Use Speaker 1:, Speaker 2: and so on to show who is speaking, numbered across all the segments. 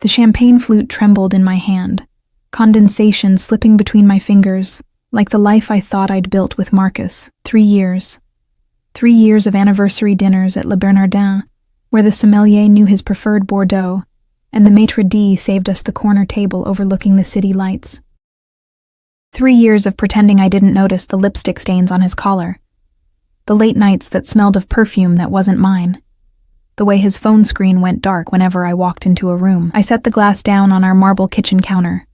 Speaker 1: The champagne flute trembled in my hand, condensation slipping between my fingers, like the life I thought I'd built with Marcus. 3 years. 3 years of anniversary dinners at Le Bernardin, where the sommelier knew his preferred Bordeaux, and the maitre d' saved us the corner table overlooking the city lights. 3 years of pretending I didn't notice the lipstick stains on his collar, the late nights that smelled of perfume that wasn't mine, the way his phone screen went dark whenever I walked into a room. I set the glass down on our marble kitchen counter,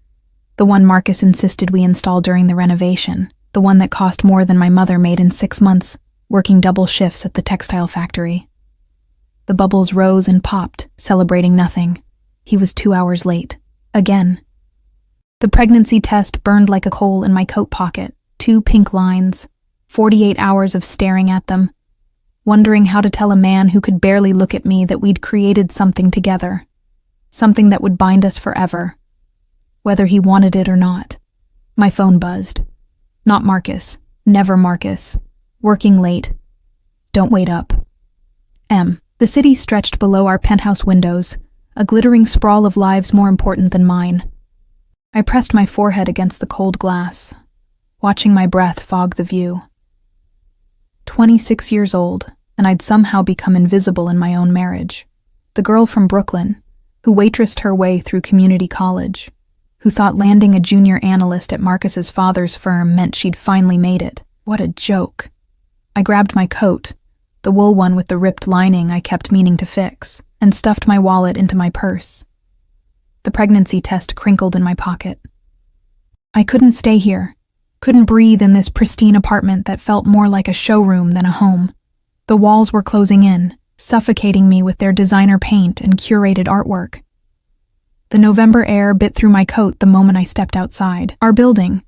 Speaker 1: the one Marcus insisted we install during the renovation, the one that cost more than my mother made in 6 months, working double shifts at the textile factory. The bubbles rose and popped, celebrating nothing. He was 2 hours late. Again. The pregnancy test burned like a coal in my coat pocket. 2 pink lines. 48 hours of staring at them, wondering how to tell a man who could barely look at me that we'd created something together. Something that would bind us forever. Whether he wanted it or not. My phone buzzed. Not Marcus. Never Marcus. Working late. Don't wait up. M. The city stretched below our penthouse windows, a glittering sprawl of lives more important than mine. I pressed my forehead against the cold glass, watching my breath fog the view. 26 years old, and I'd somehow become invisible in my own marriage. The girl from Brooklyn, who waitressed her way through community college, who thought landing a junior analyst at Marcus's father's firm meant she'd finally made it. What a joke. I grabbed my coat, the wool one with the ripped lining I kept meaning to fix, and stuffed my wallet into my purse. The pregnancy test crinkled in my pocket. I couldn't stay here, couldn't breathe in this pristine apartment that felt more like a showroom than a home. The walls were closing in, suffocating me with their designer paint and curated artwork. The November air bit through my coat the moment I stepped outside. Our building,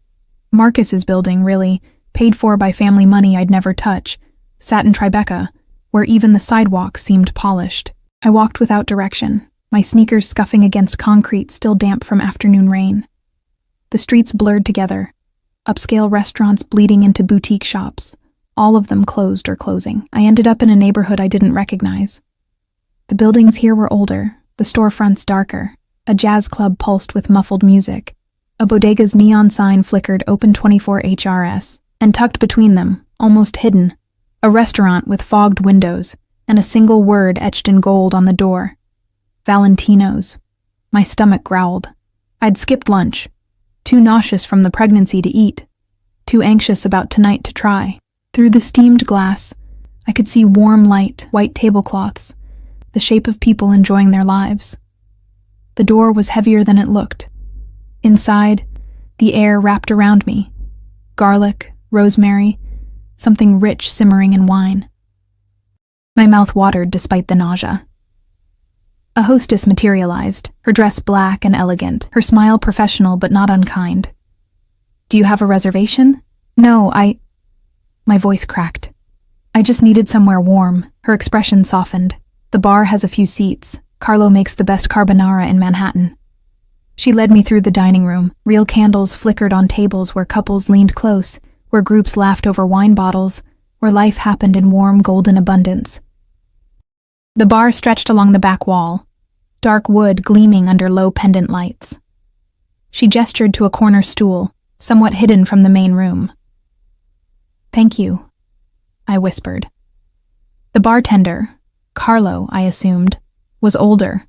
Speaker 1: Marcus's building, really, paid for by family money I'd never touch, sat in Tribeca, where even the sidewalks seemed polished. I walked without direction, my sneakers scuffing against concrete still damp from afternoon rain. The streets blurred together, upscale restaurants bleeding into boutique shops, all of them closed or closing. I ended up in a neighborhood I didn't recognize. The buildings here were older, the storefronts darker, a jazz club pulsed with muffled music. A bodega's neon sign flickered open 24 HRS, and tucked between them, almost hidden, a restaurant with fogged windows, and a single word etched in gold on the door. Valentino's. My stomach growled. I'd skipped lunch, too nauseous from the pregnancy to eat, too anxious about tonight to try. Through the steamed glass, I could see warm light, white tablecloths, the shape of people enjoying their lives. The door was heavier than it looked. Inside, the air wrapped around me. Garlic, rosemary, something rich simmering in wine. My mouth watered despite the nausea. A hostess materialized, her dress black and elegant, her smile professional but not unkind. "Do you have a reservation?" "No, My voice cracked. "I just needed somewhere warm." Her expression softened. "The bar has a few seats. Carlo makes the best carbonara in Manhattan." She led me through the dining room. Real candles flickered on tables where couples leaned close, where groups laughed over wine bottles, where life happened in warm, golden abundance. The bar stretched along the back wall, dark wood gleaming under low pendant lights. She gestured to a corner stool, somewhat hidden from the main room. "Thank you," I whispered. The bartender, Carlo, I assumed, was older,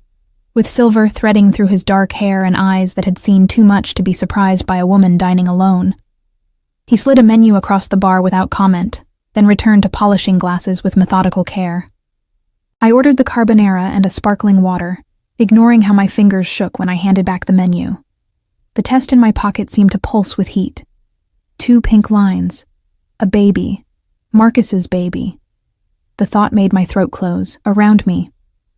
Speaker 1: with silver threading through his dark hair and eyes that had seen too much to be surprised by a woman dining alone. He slid a menu across the bar without comment, then returned to polishing glasses with methodical care. I ordered the carbonara and a sparkling water, ignoring how my fingers shook when I handed back the menu. The test in my pocket seemed to pulse with heat. 2 pink lines. A baby. Marcus's baby. The thought made my throat close. Around me,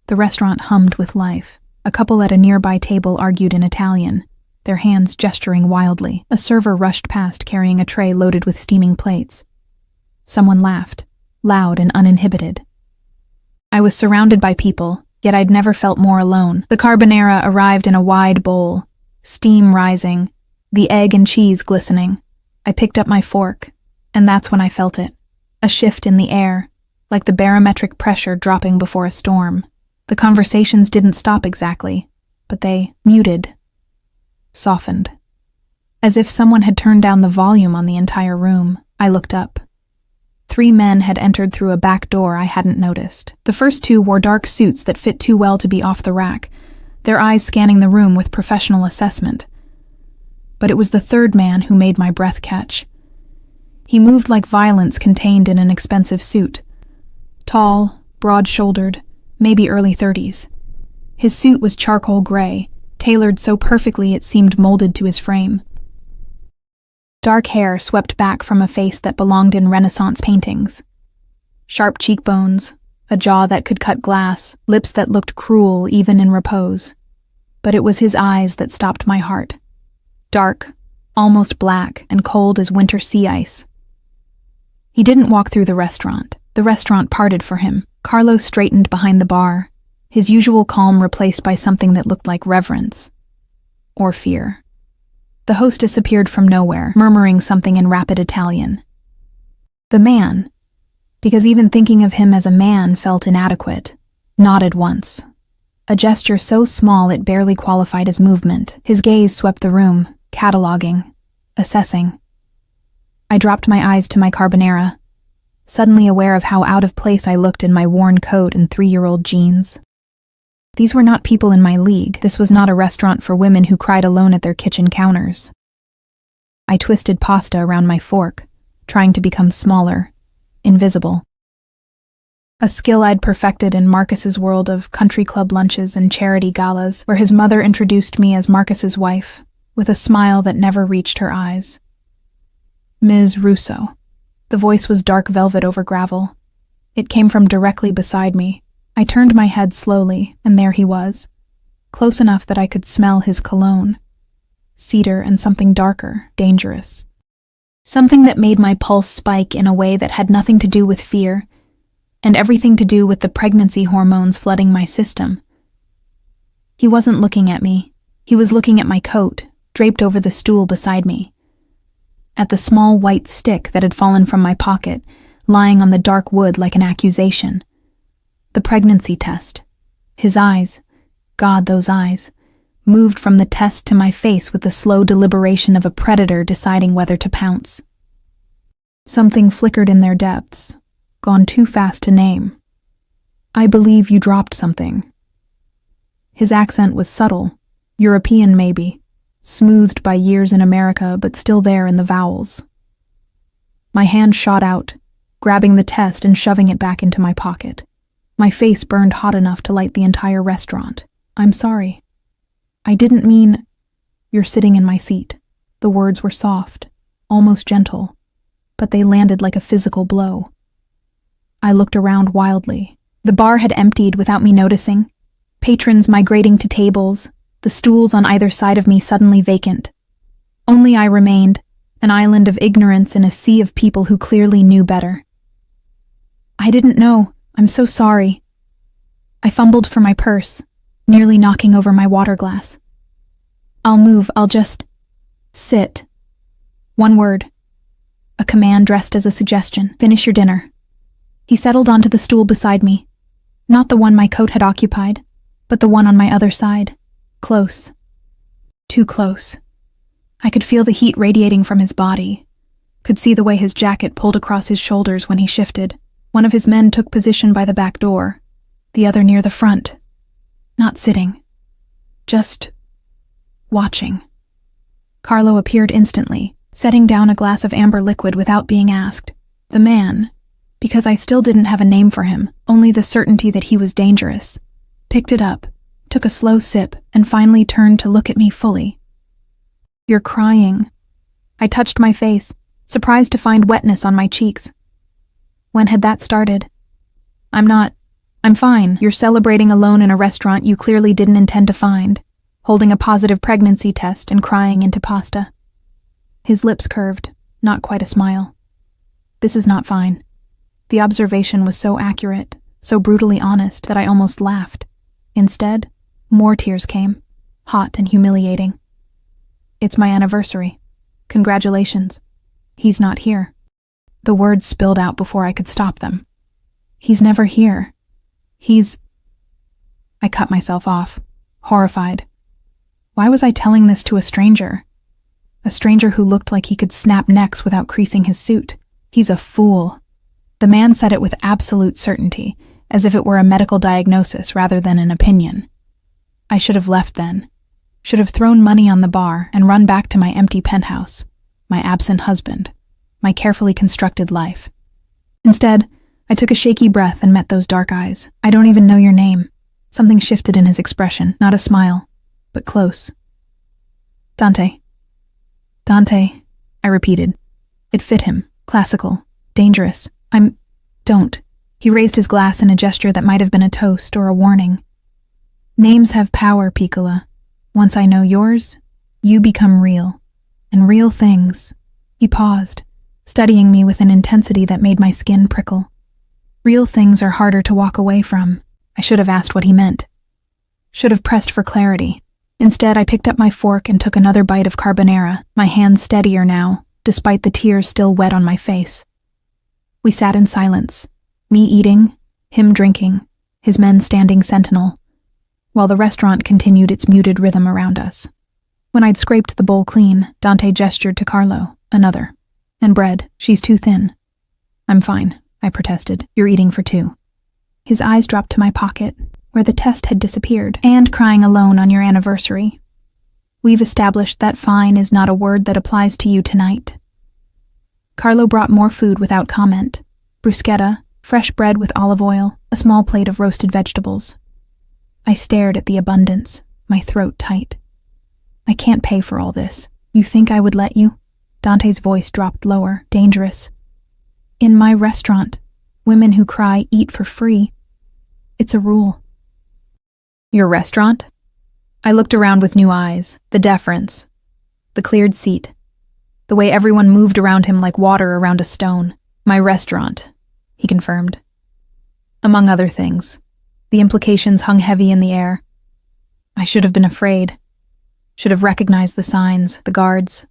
Speaker 1: the restaurant hummed with life. A couple at a nearby table argued in Italian, their hands gesturing wildly. A server rushed past carrying a tray loaded with steaming plates. Someone laughed, loud and uninhibited. I was surrounded by people, yet I'd never felt more alone. The carbonara arrived in a wide bowl, steam rising, the egg and cheese glistening. I picked up my fork, and that's when I felt it. A shift in the air, like the barometric pressure dropping before a storm. The conversations didn't stop exactly, but they muted, softened. As if someone had turned down the volume on the entire room, I looked up. 3 men had entered through a back door I hadn't noticed. The first 2 wore dark suits that fit too well to be off the rack, their eyes scanning the room with professional assessment. But it was the 3rd man who made my breath catch. He moved like violence contained in an expensive suit. Tall, broad-shouldered, maybe early 30s. His suit was charcoal gray, tailored so perfectly it seemed molded to his frame. Dark hair swept back from a face that belonged in Renaissance paintings. Sharp cheekbones, a jaw that could cut glass, lips that looked cruel even in repose. But it was his eyes that stopped my heart. Dark, almost black, and cold as winter sea ice. He didn't walk through the restaurant. The restaurant parted for him. Carlos straightened behind the bar, his usual calm replaced by something that looked like reverence. Or fear. The hostess appeared from nowhere, murmuring something in rapid Italian. The man, because even thinking of him as a man felt inadequate, nodded once. A gesture so small it barely qualified as movement. His gaze swept the room, cataloging, assessing. I dropped my eyes to my carbonara, suddenly aware of how out of place I looked in my worn coat and 3-year-old jeans. These were not people in my league. This was not a restaurant for women who cried alone at their kitchen counters. I twisted pasta around my fork, trying to become smaller, invisible. A skill I'd perfected in Marcus's world of country club lunches and charity galas, where his mother introduced me as Marcus's wife, with a smile that never reached her eyes. Ms. Russo. The voice was dark velvet over gravel. It came from directly beside me. I turned my head slowly, and there he was, close enough that I could smell his cologne. Cedar and something darker, dangerous. Something that made my pulse spike in a way that had nothing to do with fear, and everything to do with the pregnancy hormones flooding my system. He wasn't looking at me. He was looking at my coat, draped over the stool beside me. At the small white stick that had fallen from my pocket, lying on the dark wood like an accusation. The pregnancy test. His eyes, God, those eyes, moved from the test to my face with the slow deliberation of a predator deciding whether to pounce. Something flickered in their depths, gone too fast to name. I believe you dropped something. His accent was subtle, European maybe, smoothed by years in America but still there in the vowels. My hand shot out, grabbing the test and shoving it back into my pocket. My face burned hot enough to light the entire restaurant. I'm sorry. I didn't mean, you're sitting in my seat. The words were soft, almost gentle, but they landed like a physical blow. I looked around wildly. The bar had emptied without me noticing. Patrons migrating to tables, the stools on either side of me suddenly vacant. Only I remained, an island of ignorance in a sea of people who clearly knew better. I didn't know. I'm so sorry. I fumbled for my purse, nearly knocking over my water glass. I'll move, I'll just sit. One word. A command dressed as a suggestion. Finish your dinner. He settled onto the stool beside me. Not the one my coat had occupied, but the one on my other side. Close. Too close. I could feel the heat radiating from his body. Could see the way his jacket pulled across his shoulders when he shifted. One of his men took position by the back door, the other near the front. Not sitting. Just watching. Carlo appeared instantly, setting down a glass of amber liquid without being asked. The man, because I still didn't have a name for him, only the certainty that he was dangerous, picked it up, took a slow sip, and finally turned to look at me fully. You're crying. I touched my face, surprised to find wetness on my cheeks. When had that started? I'm fine. You're celebrating alone in a restaurant you clearly didn't intend to find, holding a positive pregnancy test and crying into pasta. His lips curved, not quite a smile. This is not fine. The observation was so accurate, so brutally honest that I almost laughed. Instead, more tears came, hot and humiliating. It's my anniversary. Congratulations. He's not here. The words spilled out before I could stop them. He's never here. I cut myself off, horrified, Why was I telling this to a stranger? A stranger who looked like he could snap necks without creasing his suit. He's a fool. The man said it with absolute certainty, as if it were a medical diagnosis rather than an opinion. I should have left then. Should have thrown money on the bar and run back to my empty penthouse, my absent husband, my carefully constructed life. Instead, I took a shaky breath and met those dark eyes. I don't even know your name. Something shifted in his expression, not a smile, but close. Dante. Dante, I repeated. It fit him. Classical. Dangerous. Don't. He raised his glass in a gesture that might have been a toast or a warning. Names have power, Piccola. Once I know yours, you become real. And real things. He paused, studying me with an intensity that made my skin prickle. Real things are harder to walk away from. I should have asked what he meant. Should have pressed for clarity. Instead, I picked up my fork and took another bite of carbonara, my hands steadier now, despite the tears still wet on my face. We sat in silence, me eating, him drinking, his men standing sentinel, while the restaurant continued its muted rhythm around us. When I'd scraped the bowl clean, Dante gestured to Carlo, another. And bread, she's too thin. I'm fine, I protested. You're eating for two. His eyes dropped to my pocket, where the test had disappeared, and crying alone on your anniversary. We've established that fine is not a word that applies to you tonight. Carlo brought more food without comment. Bruschetta, fresh bread with olive oil, a small plate of roasted vegetables. I stared at the abundance, my throat tight. I can't pay for all this. You think I would let you? Dante's voice dropped lower, dangerous. In my restaurant, women who cry eat for free. It's a rule. Your restaurant? I looked around with new eyes, the deference, the cleared seat, the way everyone moved around him like water around a stone. My restaurant, he confirmed. Among other things, the implications hung heavy in the air. I should have been afraid, should have recognized the signs, the guards,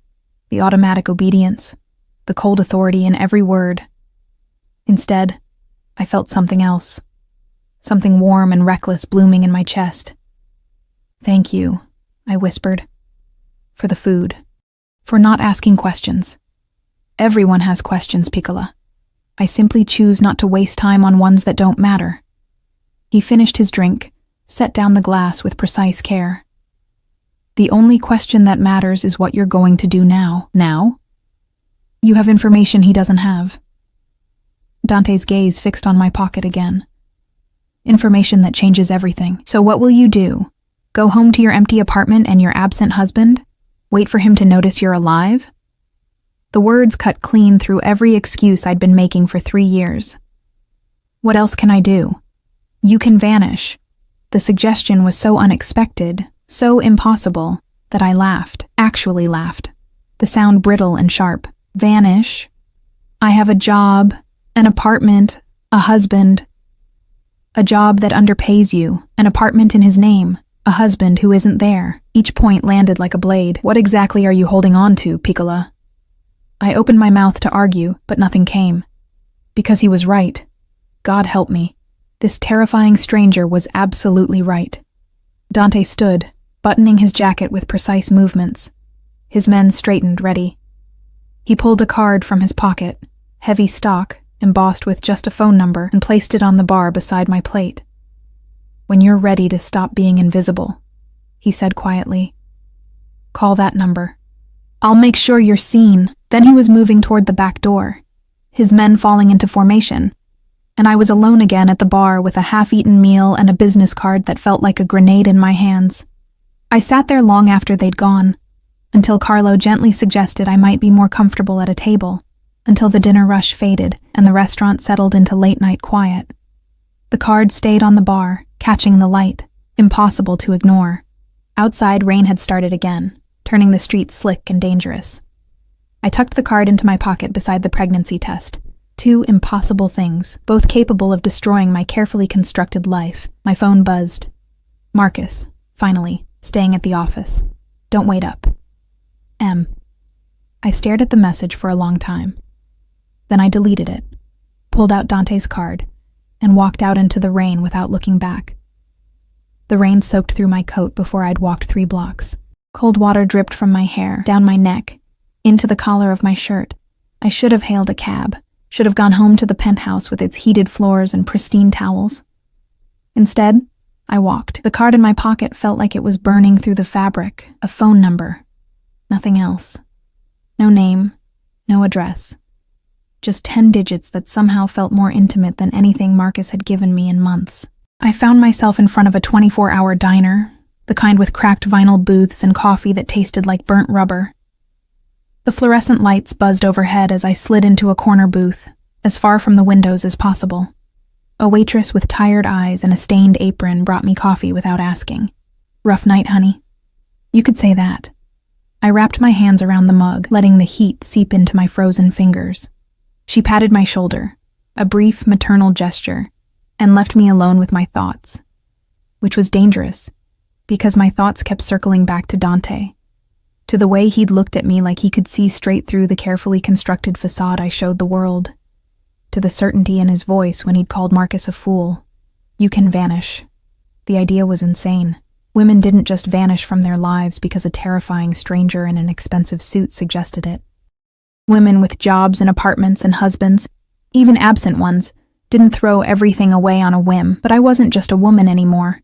Speaker 1: the automatic obedience, the cold authority in every word. Instead, I felt something else. Something warm and reckless blooming in my chest. Thank you, I whispered. For the food. For not asking questions. Everyone has questions, Piccola. I simply choose not to waste time on ones that don't matter. He finished his drink, set down the glass with precise care. The only question that matters is what you're going to do now. Now? You have information he doesn't have. Dante's gaze fixed on my pocket again. Information that changes everything. So what will you do? Go home to your empty apartment and your absent husband? Wait for him to notice you're alive? The words cut clean through every excuse I'd been making for 3 years. What else can I do? You can vanish. The suggestion was so unexpected, so impossible, that I laughed, actually laughed. The sound brittle and sharp. Vanish? I have a job, an apartment, a husband. A job that underpays you, an apartment in his name, a husband who isn't there. Each point landed like a blade. What exactly are you holding on to, Piccola? I opened my mouth to argue, but nothing came. Because he was right. God help me. This terrifying stranger was absolutely right. Dante stood, buttoning his jacket with precise movements. His men straightened, ready. He pulled a card from his pocket, heavy stock, embossed with just a phone number, and placed it on the bar beside my plate. When you're ready to stop being invisible, he said quietly. Call that number. I'll make sure you're seen. Then he was moving toward the back door, his men falling into formation, and I was alone again at the bar with a half-eaten meal and a business card that felt like a grenade in my hands. I sat there long after they'd gone, until Carlo gently suggested I might be more comfortable at a table, until the dinner rush faded and the restaurant settled into late-night quiet. The card stayed on the bar, catching the light, impossible to ignore. Outside, rain had started again, turning the streets slick and dangerous. I tucked the card into my pocket beside the pregnancy test. 2 impossible things, both capable of destroying my carefully constructed life. My phone buzzed. Marcus, finally, staying at the office. Don't wait up. M. I stared at the message for a long time. Then I deleted it, pulled out Dante's card, and walked out into the rain without looking back. The rain soaked through my coat before I'd walked 3 blocks. Cold water dripped from my hair, down my neck, into the collar of my shirt. I should have hailed a cab, should have gone home to the penthouse with its heated floors and pristine towels. Instead, I walked. The card in my pocket felt like it was burning through the fabric. A phone number. Nothing else. No name, no address. Just 10 digits that somehow felt more intimate than anything Marcus had given me in months. I found myself in front of a 24-hour diner, the kind with cracked vinyl booths and coffee that tasted like burnt rubber. The fluorescent lights buzzed overhead as I slid into a corner booth, as far from the windows as possible. A waitress with tired eyes and a stained apron brought me coffee without asking. "Rough night, honey?" You could say that. I wrapped my hands around the mug, letting the heat seep into my frozen fingers. She patted my shoulder, a brief maternal gesture, and left me alone with my thoughts. Which was dangerous, because my thoughts kept circling back to Dante, to the way he'd looked at me like he could see straight through the carefully constructed facade I showed the world, to the certainty in his voice when he'd called Marcus a fool. You can vanish. The idea was insane. Women didn't just vanish from their lives because a terrifying stranger in an expensive suit suggested it. Women with jobs and apartments and husbands, even absent ones, didn't throw everything away on a whim, but I wasn't just a woman anymore.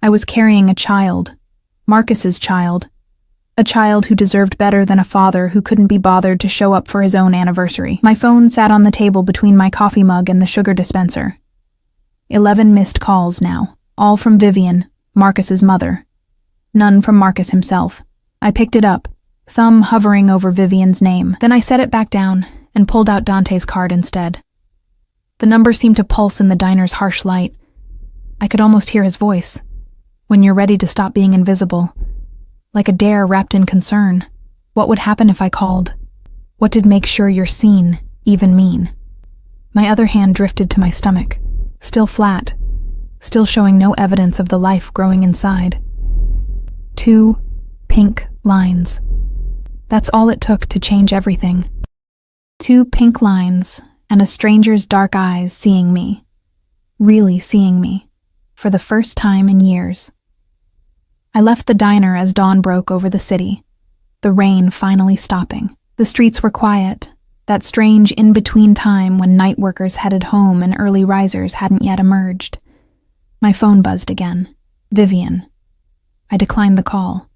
Speaker 1: I was carrying a child, Marcus's child, a child who deserved better than a father who couldn't be bothered to show up for his own anniversary. My phone sat on the table between my coffee mug and the sugar dispenser. 11 missed calls now, all from Vivian, Marcus's mother. None from Marcus himself. I picked it up, thumb hovering over Vivian's name. Then I set it back down and pulled out Dante's card instead. The number seemed to pulse in the diner's harsh light. I could almost hear his voice. "When you're ready to stop being invisible." Like a dare wrapped in concern. What would happen if I called? What did make sure you're seen even mean? My other hand drifted to my stomach, still flat, still showing no evidence of the life growing inside. 2 pink lines. That's all it took to change everything. 2 pink lines, and a stranger's dark eyes seeing me. Really seeing me. For the first time in years. I left the diner as dawn broke over the city, the rain finally stopping. The streets were quiet, that strange in-between time when night workers headed home and early risers hadn't yet emerged. My phone buzzed again. Vivian. I declined the call.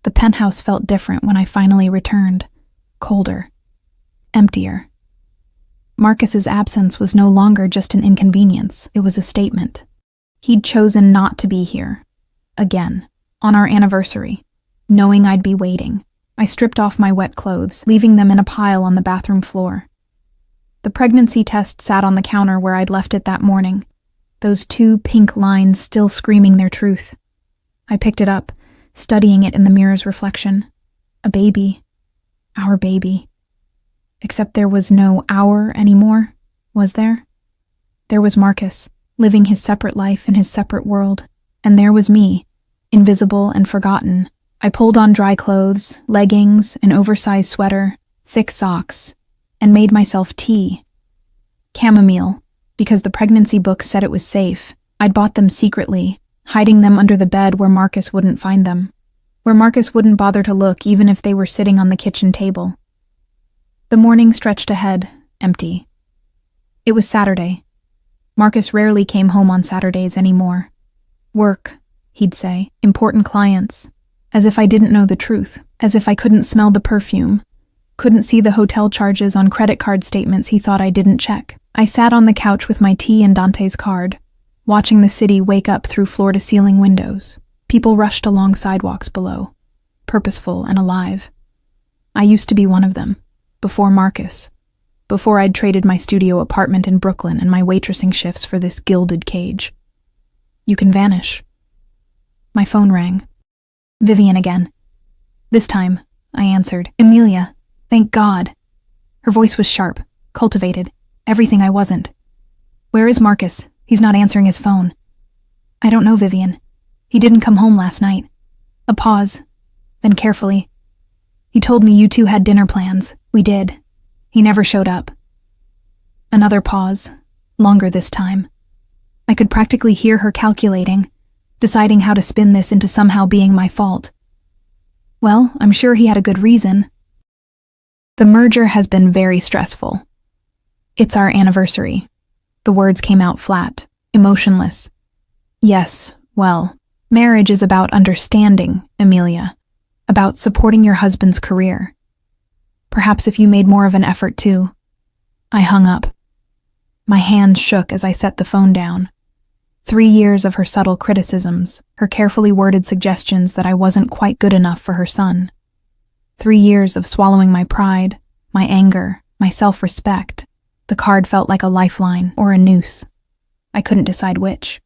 Speaker 1: The penthouse felt different when I finally returned. Colder. Emptier. Marcus's absence was no longer just an inconvenience, it was a statement. He'd chosen not to be here. Again. On our anniversary, knowing I'd be waiting. I stripped off my wet clothes, leaving them in a pile on the bathroom floor. The pregnancy test sat on the counter where I'd left it that morning, those 2 pink lines still screaming their truth. I picked it up, studying it in the mirror's reflection. A baby. Our baby. Except there was no our anymore, was there? There was Marcus, living his separate life in his separate world, and there was me, invisible and forgotten. I pulled on dry clothes, leggings, an oversized sweater, thick socks, and made myself tea. Chamomile, because the pregnancy book said it was safe. I'd bought them secretly, hiding them under the bed where Marcus wouldn't find them, where Marcus wouldn't bother to look even if they were sitting on the kitchen table. The morning stretched ahead, empty. It was Saturday. Marcus rarely came home on Saturdays anymore. Work, he'd say, important clients, as if I didn't know the truth, as if I couldn't smell the perfume, couldn't see the hotel charges on credit card statements he thought I didn't check. I sat on the couch with my tea and Dante's card, watching the city wake up through floor-to-ceiling windows. People rushed along sidewalks below, purposeful and alive. I used to be one of them, before Marcus, before I'd traded my studio apartment in Brooklyn and my waitressing shifts for this gilded cage. You can vanish. My phone rang. Vivian again. This time, I answered. Emilia, thank God. Her voice was sharp, cultivated, everything I wasn't. Where is Marcus? He's not answering his phone. I don't know, Vivian. He didn't come home last night. A pause, then carefully. He told me you two had dinner plans. We did. He never showed up. Another pause, longer this time. I could practically hear her calculating, deciding how to spin this into somehow being my fault. Well, I'm sure he had a good reason. The merger has been very stressful. It's our anniversary. The words came out flat, emotionless. Yes, well, marriage is about understanding, Amelia. About supporting your husband's career. Perhaps if you made more of an effort too. I hung up. My hands shook as I set the phone down. 3 years of her subtle criticisms, her carefully worded suggestions that I wasn't quite good enough for her son. 3 years of swallowing my pride, my anger, my self-respect. The card felt like a lifeline or a noose. I couldn't decide which.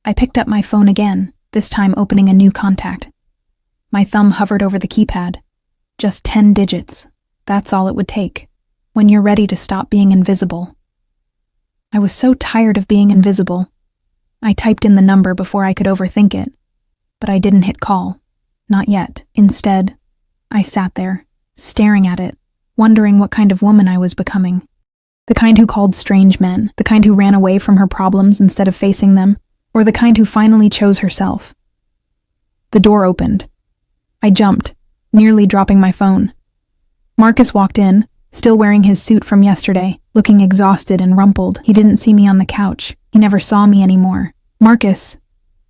Speaker 1: I picked up my phone again, this time opening a new contact. My thumb hovered over the keypad. Just 10 digits. That's all it would take. When you're ready to stop being invisible. I was so tired of being invisible. I typed in the number before I could overthink it. But I didn't hit call. Not yet. Instead, I sat there, staring at it, wondering what kind of woman I was becoming. The kind who called strange men, the kind who ran away from her problems instead of facing them, or the kind who finally chose herself. The door opened. I jumped, nearly dropping my phone. Marcus walked in, still wearing his suit from yesterday, looking exhausted and rumpled. He didn't see me on the couch. He never saw me anymore. Marcus.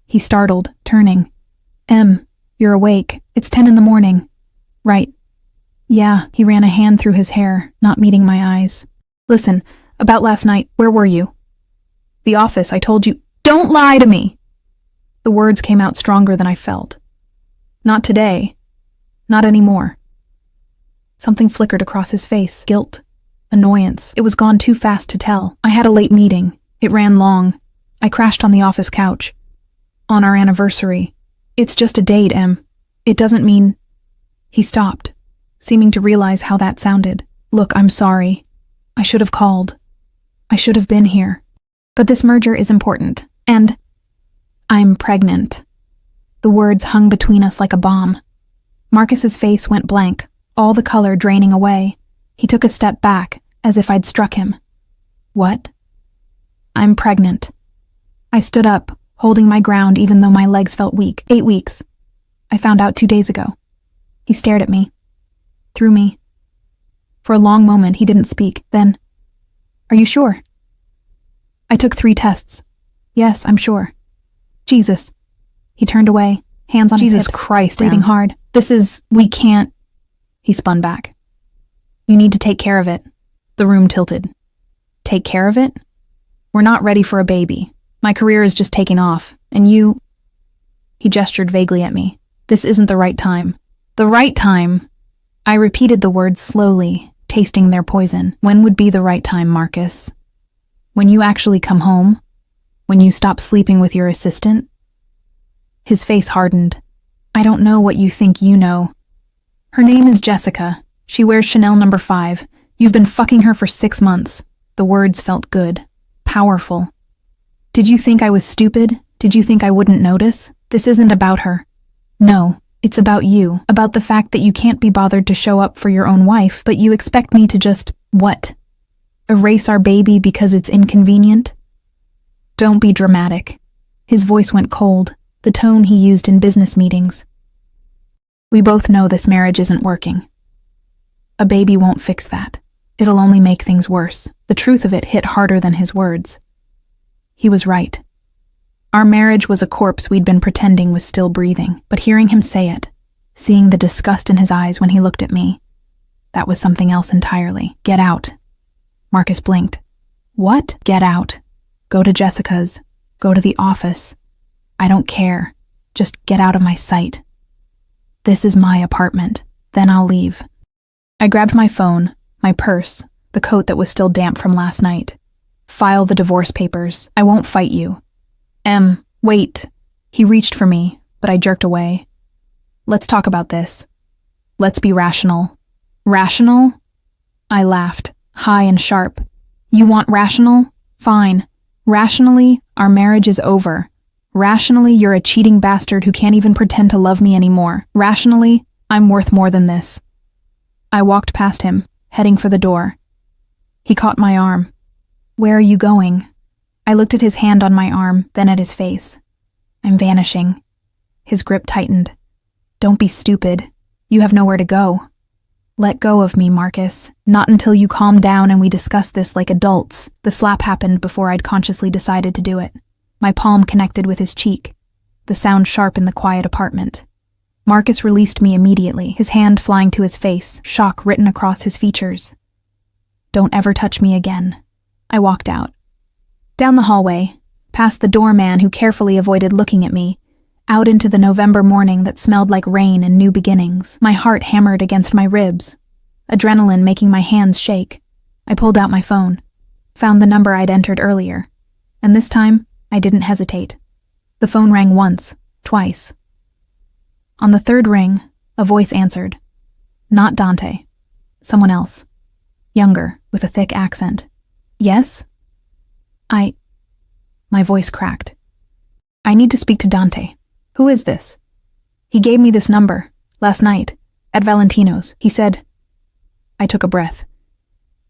Speaker 1: He startled, turning. Em, you're awake. It's 10 in the morning. Right. Yeah, he ran a hand through his hair, not meeting my eyes. Listen, about last night, where were you? The office, I told you. Don't lie to me! The words came out stronger than I felt. Not today. Not anymore. Something flickered across his face. Guilt. Annoyance. It was gone too fast to tell. I had a late meeting. It ran long. I crashed on the office couch. On our anniversary. It's just a date, Em. It doesn't mean... He stopped, seeming to realize how that sounded. Look, I'm sorry. I should have called. I should have been here. But this merger is important. And... I'm pregnant. The words hung between us like a bomb. Marcus's face went blank, all the color draining away. He took a step back, as if I'd struck him. What? I'm pregnant. I stood up, holding my ground even though my legs felt weak. 8 weeks. I found out 2 days ago. He stared at me. Through me. For a long moment, he didn't speak. Then, are you sure? I took 3 tests. Yes, I'm sure. Jesus. He turned away, hands on his hips. Jesus Christ, breathing hard. We can't. He spun back. You need to take care of it. The room tilted. Take care of it? We're not ready for a baby. My career is just taking off, and you... He gestured vaguely at me. This isn't the right time. The right time? I repeated the words slowly, tasting their poison. When would be the right time, Marcus? When you actually come home? When you stop sleeping with your assistant? His face hardened. I don't know what you think you know. Her name is Jessica. She wears Chanel No. 5. You've been fucking her for 6 months. The words felt good. Powerful. Did you think I was stupid? Did you think I wouldn't notice? This isn't about her. No, it's about you. About the fact that you can't be bothered to show up for your own wife, but you expect me to just, what? Erase our baby because it's inconvenient? Don't be dramatic. His voice went cold, the tone he used in business meetings. We both know this marriage isn't working. A baby won't fix that. It'll only make things worse. The truth of it hit harder than his words. He was right. Our marriage was a corpse we'd been pretending was still breathing, but hearing him say it, seeing the disgust in his eyes when he looked at me, that was something else entirely. Get out. Marcus blinked. What? Get out. Go to Jessica's. Go to the office. I don't care. Just get out of my sight. This is my apartment. Then I'll leave. I grabbed my phone, my purse, the coat that was still damp from last night. File the divorce papers. I won't fight you. Wait. He reached for me, but I jerked away. Let's talk about this. Let's be rational. Rational? I laughed, high and sharp. You want rational? Fine. Rationally, our marriage is over. Rationally, you're a cheating bastard who can't even pretend to love me anymore. Rationally, I'm worth more than this. I walked past him, heading for the door. He caught my arm. Where are you going? I looked at his hand on my arm, then at his face. I'm vanishing. His grip tightened. Don't be stupid. You have nowhere to go. Let go of me, Marcus. Not until you calm down and we discuss this like adults. The slap happened before I'd consciously decided to do it. My palm connected with his cheek, the sound sharp in the quiet apartment. Marcus released me immediately, his hand flying to his face, shock written across his features. Don't ever touch me again. I walked out. Down the hallway, past the doorman who carefully avoided looking at me, out into the November morning that smelled like rain and new beginnings. My heart hammered against my ribs, adrenaline making my hands shake. I pulled out my phone, found the number I'd entered earlier, and this time, I didn't hesitate. The phone rang once, twice. On the third ring, a voice answered. Not Dante. Someone else. Younger, with a thick accent. Yes? My voice cracked. I need to speak to Dante. Who is this? He gave me this number, last night, at Valentino's. He said... I took a breath.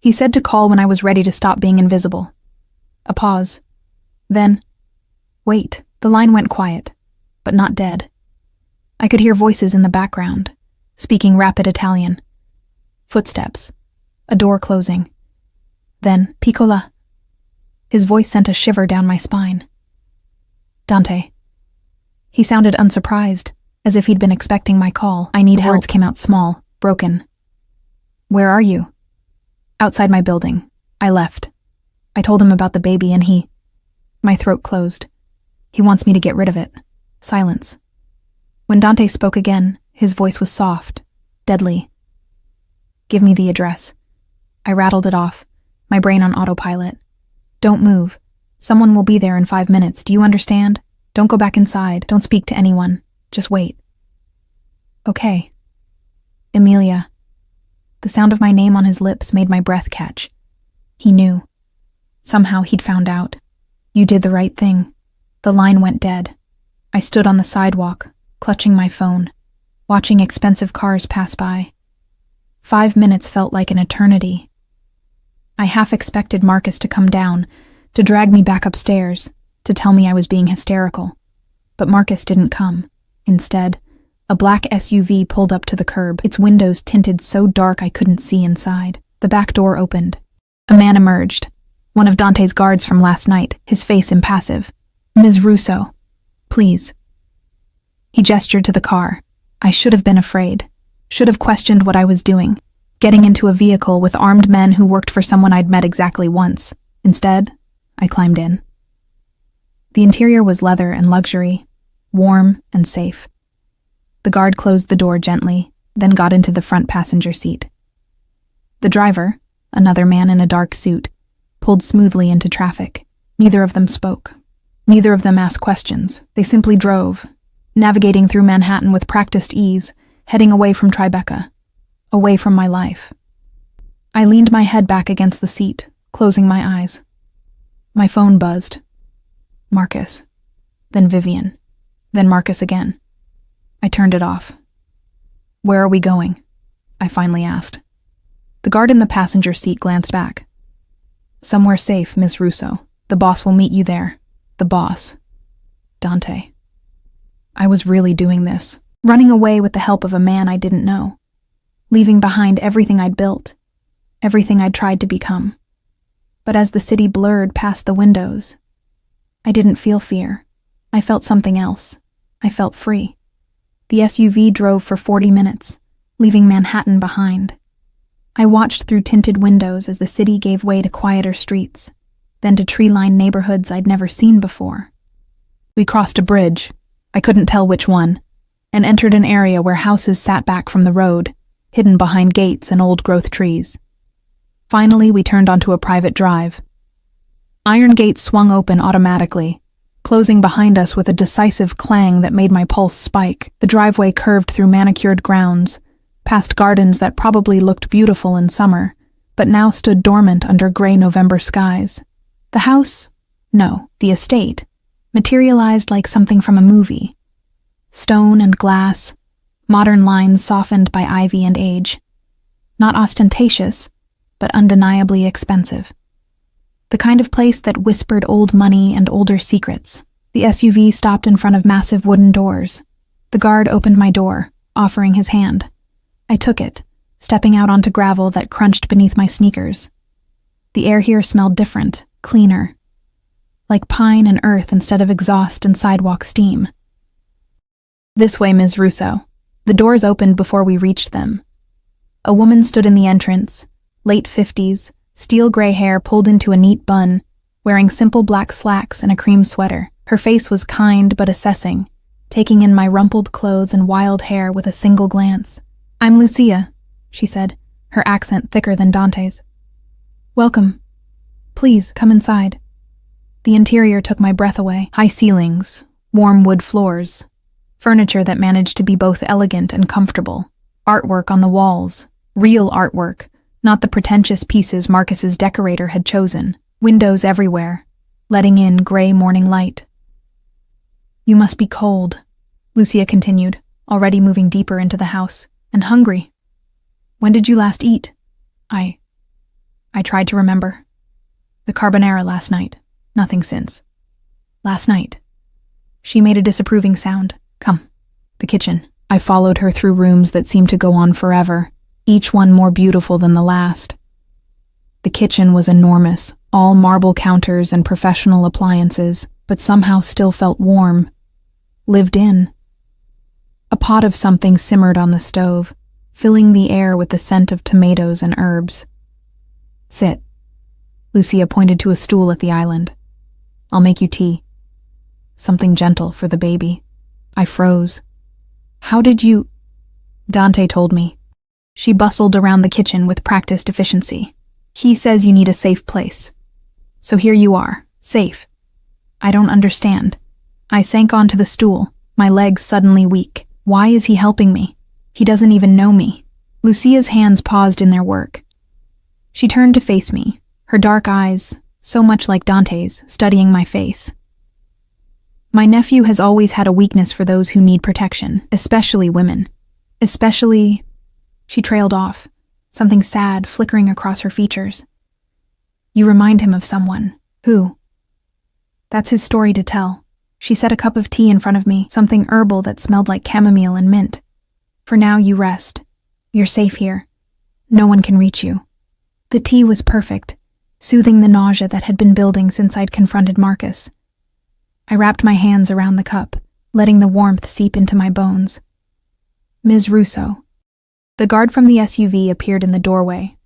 Speaker 1: He said to call when I was ready to stop being invisible. A pause. Then... Wait, the line went quiet, but not dead. I could hear voices in the background, speaking rapid Italian. Footsteps. A door closing. Then, Piccola. His voice sent a shiver down my spine. Dante. He sounded unsurprised, as if he'd been expecting my call. I need help. Words came out small, broken. Where are you? Outside my building. I left. I told him about the baby and he... My throat closed. He wants me to get rid of it. Silence. When Dante spoke again, his voice was soft, deadly. Give me the address. I rattled it off, my brain on autopilot. Don't move. Someone will be there in 5 minutes. Do you understand? Don't go back inside. Don't speak to anyone. Just wait. Okay. Emilia. The sound of my name on his lips made my breath catch. He knew. Somehow he'd found out. You did the right thing. The line went dead. I stood on the sidewalk, clutching my phone, watching expensive cars pass by. 5 minutes felt like an eternity. I half expected Marcus to come down, to drag me back upstairs, to tell me I was being hysterical. But Marcus didn't come. Instead, a black SUV pulled up to the curb, its windows tinted so dark I couldn't see inside. The back door opened. A man emerged, one of Dante's guards from last night, his face impassive. Ms. Russo, please. He gestured to the car. I should have been afraid, should have questioned what I was doing, getting into a vehicle with armed men who worked for someone I'd met exactly once. Instead, I climbed in. The interior was leather and luxury, warm and safe. The guard closed the door gently, then got into the front passenger seat. The driver, another man in a dark suit, pulled smoothly into traffic. Neither of them spoke. Neither of them asked questions. They simply drove, navigating through Manhattan with practiced ease, heading away from Tribeca, away from my life. I leaned my head back against the seat, closing my eyes. My phone buzzed. Marcus, then Vivian, then Marcus again. I turned it off. Where are we going? I finally asked. The guard in the passenger seat glanced back. Somewhere safe, Miss Russo. The boss will meet you there. The boss. Dante. I was really doing this, running away with the help of a man I didn't know, leaving behind everything I'd built, everything I'd tried to become. But as the city blurred past the windows, I didn't feel fear. I felt something else. I felt free. The SUV drove for 40 minutes, leaving Manhattan behind. I watched through tinted windows as the city gave way to quieter streets, then to tree-lined neighborhoods I'd never seen before. We crossed a bridge, I couldn't tell which one, and entered an area where houses sat back from the road, hidden behind gates and old-growth trees. Finally, we turned onto a private drive. Iron gates swung open automatically, closing behind us with a decisive clang that made my pulse spike. The driveway curved through manicured grounds, past gardens that probably looked beautiful in summer, but now stood dormant under gray November skies. The house, no, the estate, materialized like something from a movie. Stone and glass, modern lines softened by ivy and age. Not ostentatious, but undeniably expensive. The kind of place that whispered old money and older secrets. The SUV stopped in front of massive wooden doors. The guard opened my door, offering his hand. I took it, stepping out onto gravel that crunched beneath my sneakers. The air here smelled different, cleaner, like pine and earth instead of exhaust and sidewalk steam. "This way, Ms. Russo." The doors opened before we reached them. A woman stood in the entrance, late 50s, steel gray hair pulled into a neat bun, wearing simple black slacks and a cream sweater. Her face was kind but assessing, taking in my rumpled clothes and wild hair with a single glance. "I'm Lucia," she said, her accent thicker than Dante's. "Welcome. Please, come inside." The interior took my breath away. High ceilings, warm wood floors, furniture that managed to be both elegant and comfortable. Artwork on the walls, real artwork, not the pretentious pieces Marcus's decorator had chosen. Windows everywhere, letting in gray morning light. "You must be cold," Lucia continued, already moving deeper into the house, "and hungry. When did you last eat?" I tried to remember. "The carbonara last night. Nothing since." "Last night." She made a disapproving sound. "Come." The kitchen. I followed her through rooms that seemed to go on forever, each one more beautiful than the last. The kitchen was enormous, all marble counters and professional appliances, but somehow still felt warm. Lived in. A pot of something simmered on the stove, filling the air with the scent of tomatoes and herbs. "Sit." Lucia pointed to a stool at the island. "I'll make you tea. Something gentle for the baby." I froze. "How did you—" Dante told me. She bustled around the kitchen with practiced efficiency. "He says you need a safe place. So here you are, safe." "I don't understand." I sank onto the stool, my legs suddenly weak. Why is he helping me? He doesn't even know me. Lucia's hands paused in their work. She turned to face me, her dark eyes, so much like Dante's, studying my face. "My nephew has always had a weakness for those who need protection, especially women. Especially—" She trailed off, something sad flickering across her features. "You remind him of someone. Who?" "That's his story to tell." She set a cup of tea in front of me, something herbal that smelled like chamomile and mint. "For now, you rest. You're safe here. No one can reach you." The tea was perfect, soothing the nausea that had been building since I'd confronted Marcus. I wrapped my hands around the cup, letting the warmth seep into my bones. "Ms. Russo." The guard from the SUV appeared in the doorway.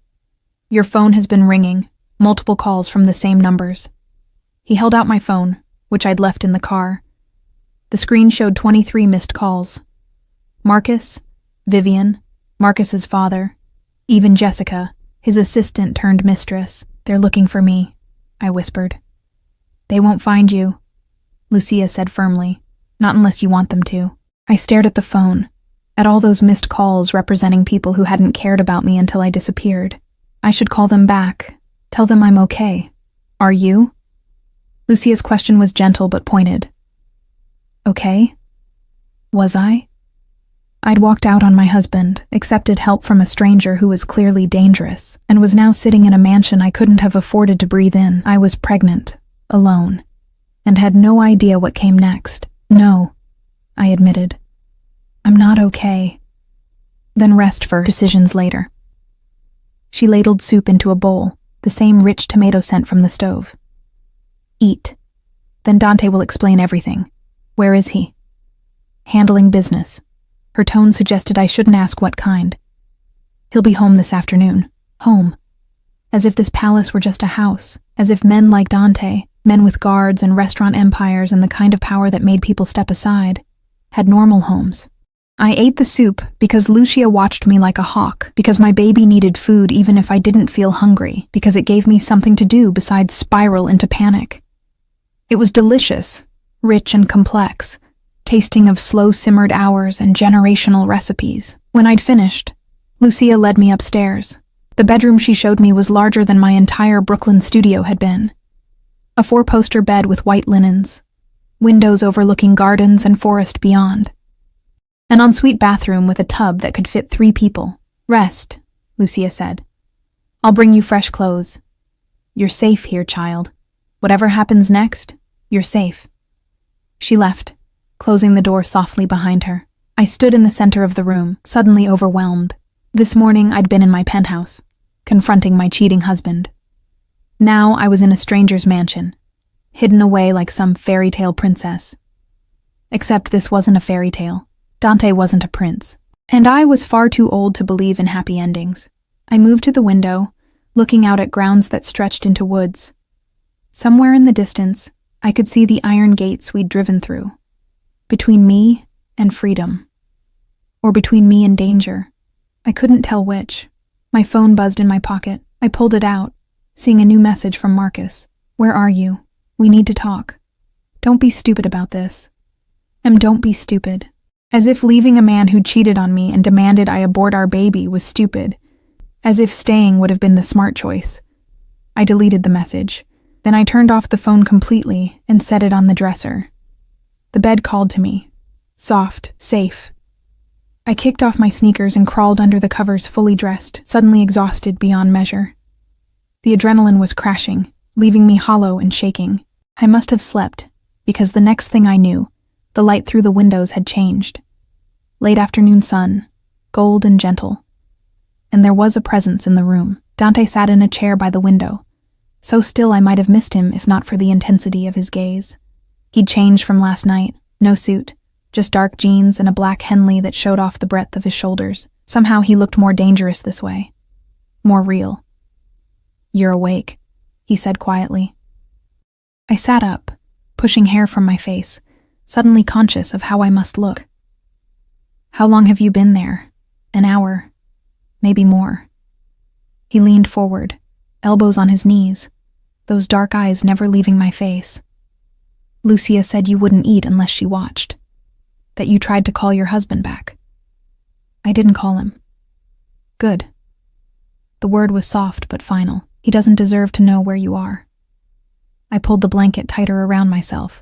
Speaker 1: "Your phone has been ringing, multiple calls from the same numbers." He held out my phone, which I'd left in the car. The screen showed 23 missed calls. Marcus, Vivian, Marcus's father, even Jessica, his assistant turned mistress. "They're looking for me," I whispered. "They won't find you," Lucia said firmly. "Not unless you want them to." I stared at the phone, at all those missed calls representing people who hadn't cared about me until I disappeared. I should call them back, tell them I'm okay. "Are you?" Lucia's question was gentle but pointed. "Okay? Was I?" I'd walked out on my husband, accepted help from a stranger who was clearly dangerous, and was now sitting in a mansion I couldn't have afforded to breathe in. I was pregnant, alone, and had no idea what came next. "No," I admitted. "I'm not okay." "Then rest for decisions later." She ladled soup into a bowl, the same rich tomato scent from the stove. "Eat. Then Dante will explain everything. Where is he?" "Handling business." Her tone suggested I shouldn't ask what kind. "He'll be home this afternoon." Home. As if this palace were just a house. As if men like Dante, men with guards and restaurant empires and the kind of power that made people step aside, had normal homes. I ate the soup because Lucia watched me like a hawk, because my baby needed food even if I didn't feel hungry, because it gave me something to do besides spiral into panic. It was delicious, rich and complex, tasting of slow-simmered hours and generational recipes. When I'd finished, Lucia led me upstairs. The bedroom she showed me was larger than my entire Brooklyn studio had been. A 4-poster bed with white linens, windows overlooking gardens and forest beyond. An ensuite bathroom with a tub that could fit 3 people. "Rest," Lucia said. "I'll bring you fresh clothes. You're safe here, child. Whatever happens next, you're safe." She left, closing the door softly behind her. I stood in the center of the room, suddenly overwhelmed. This morning I'd been in my penthouse, confronting my cheating husband. Now I was in a stranger's mansion, hidden away like some fairy tale princess. Except this wasn't a fairy tale. Dante wasn't a prince. And I was far too old to believe in happy endings. I moved to the window, looking out at grounds that stretched into woods. Somewhere in the distance, I could see the iron gates we'd driven through. Between me and freedom. Or between me and danger. I couldn't tell which. My phone buzzed in my pocket. I pulled it out, seeing a new message from Marcus. "Where are you? We need to talk. Don't be stupid about this. Don't be stupid." As if leaving a man who cheated on me and demanded I abort our baby was stupid. As if staying would have been the smart choice. I deleted the message. Then I turned off the phone completely and set it on the dresser. The bed called to me. Soft, safe. I kicked off my sneakers and crawled under the covers fully dressed, suddenly exhausted beyond measure. The adrenaline was crashing, leaving me hollow and shaking. I must have slept, because the next thing I knew, the light through the windows had changed. Late afternoon sun, gold and gentle. And there was a presence in the room. Dante sat in a chair by the window, so still I might have missed him if not for the intensity of his gaze. He'd changed from last night, no suit, just dark jeans and a black Henley that showed off the breadth of his shoulders. Somehow he looked more dangerous this way. More real. "You're awake," he said quietly. I sat up, pushing hair from my face, suddenly conscious of how I must look. "How long have you been there? An hour? Maybe more." He leaned forward, elbows on his knees, those dark eyes never leaving my face. "Lucia said you wouldn't eat unless she watched. That you tried to call your husband back." "I didn't call him." "Good." The word was soft but final. "He doesn't deserve to know where you are." I pulled the blanket tighter around myself.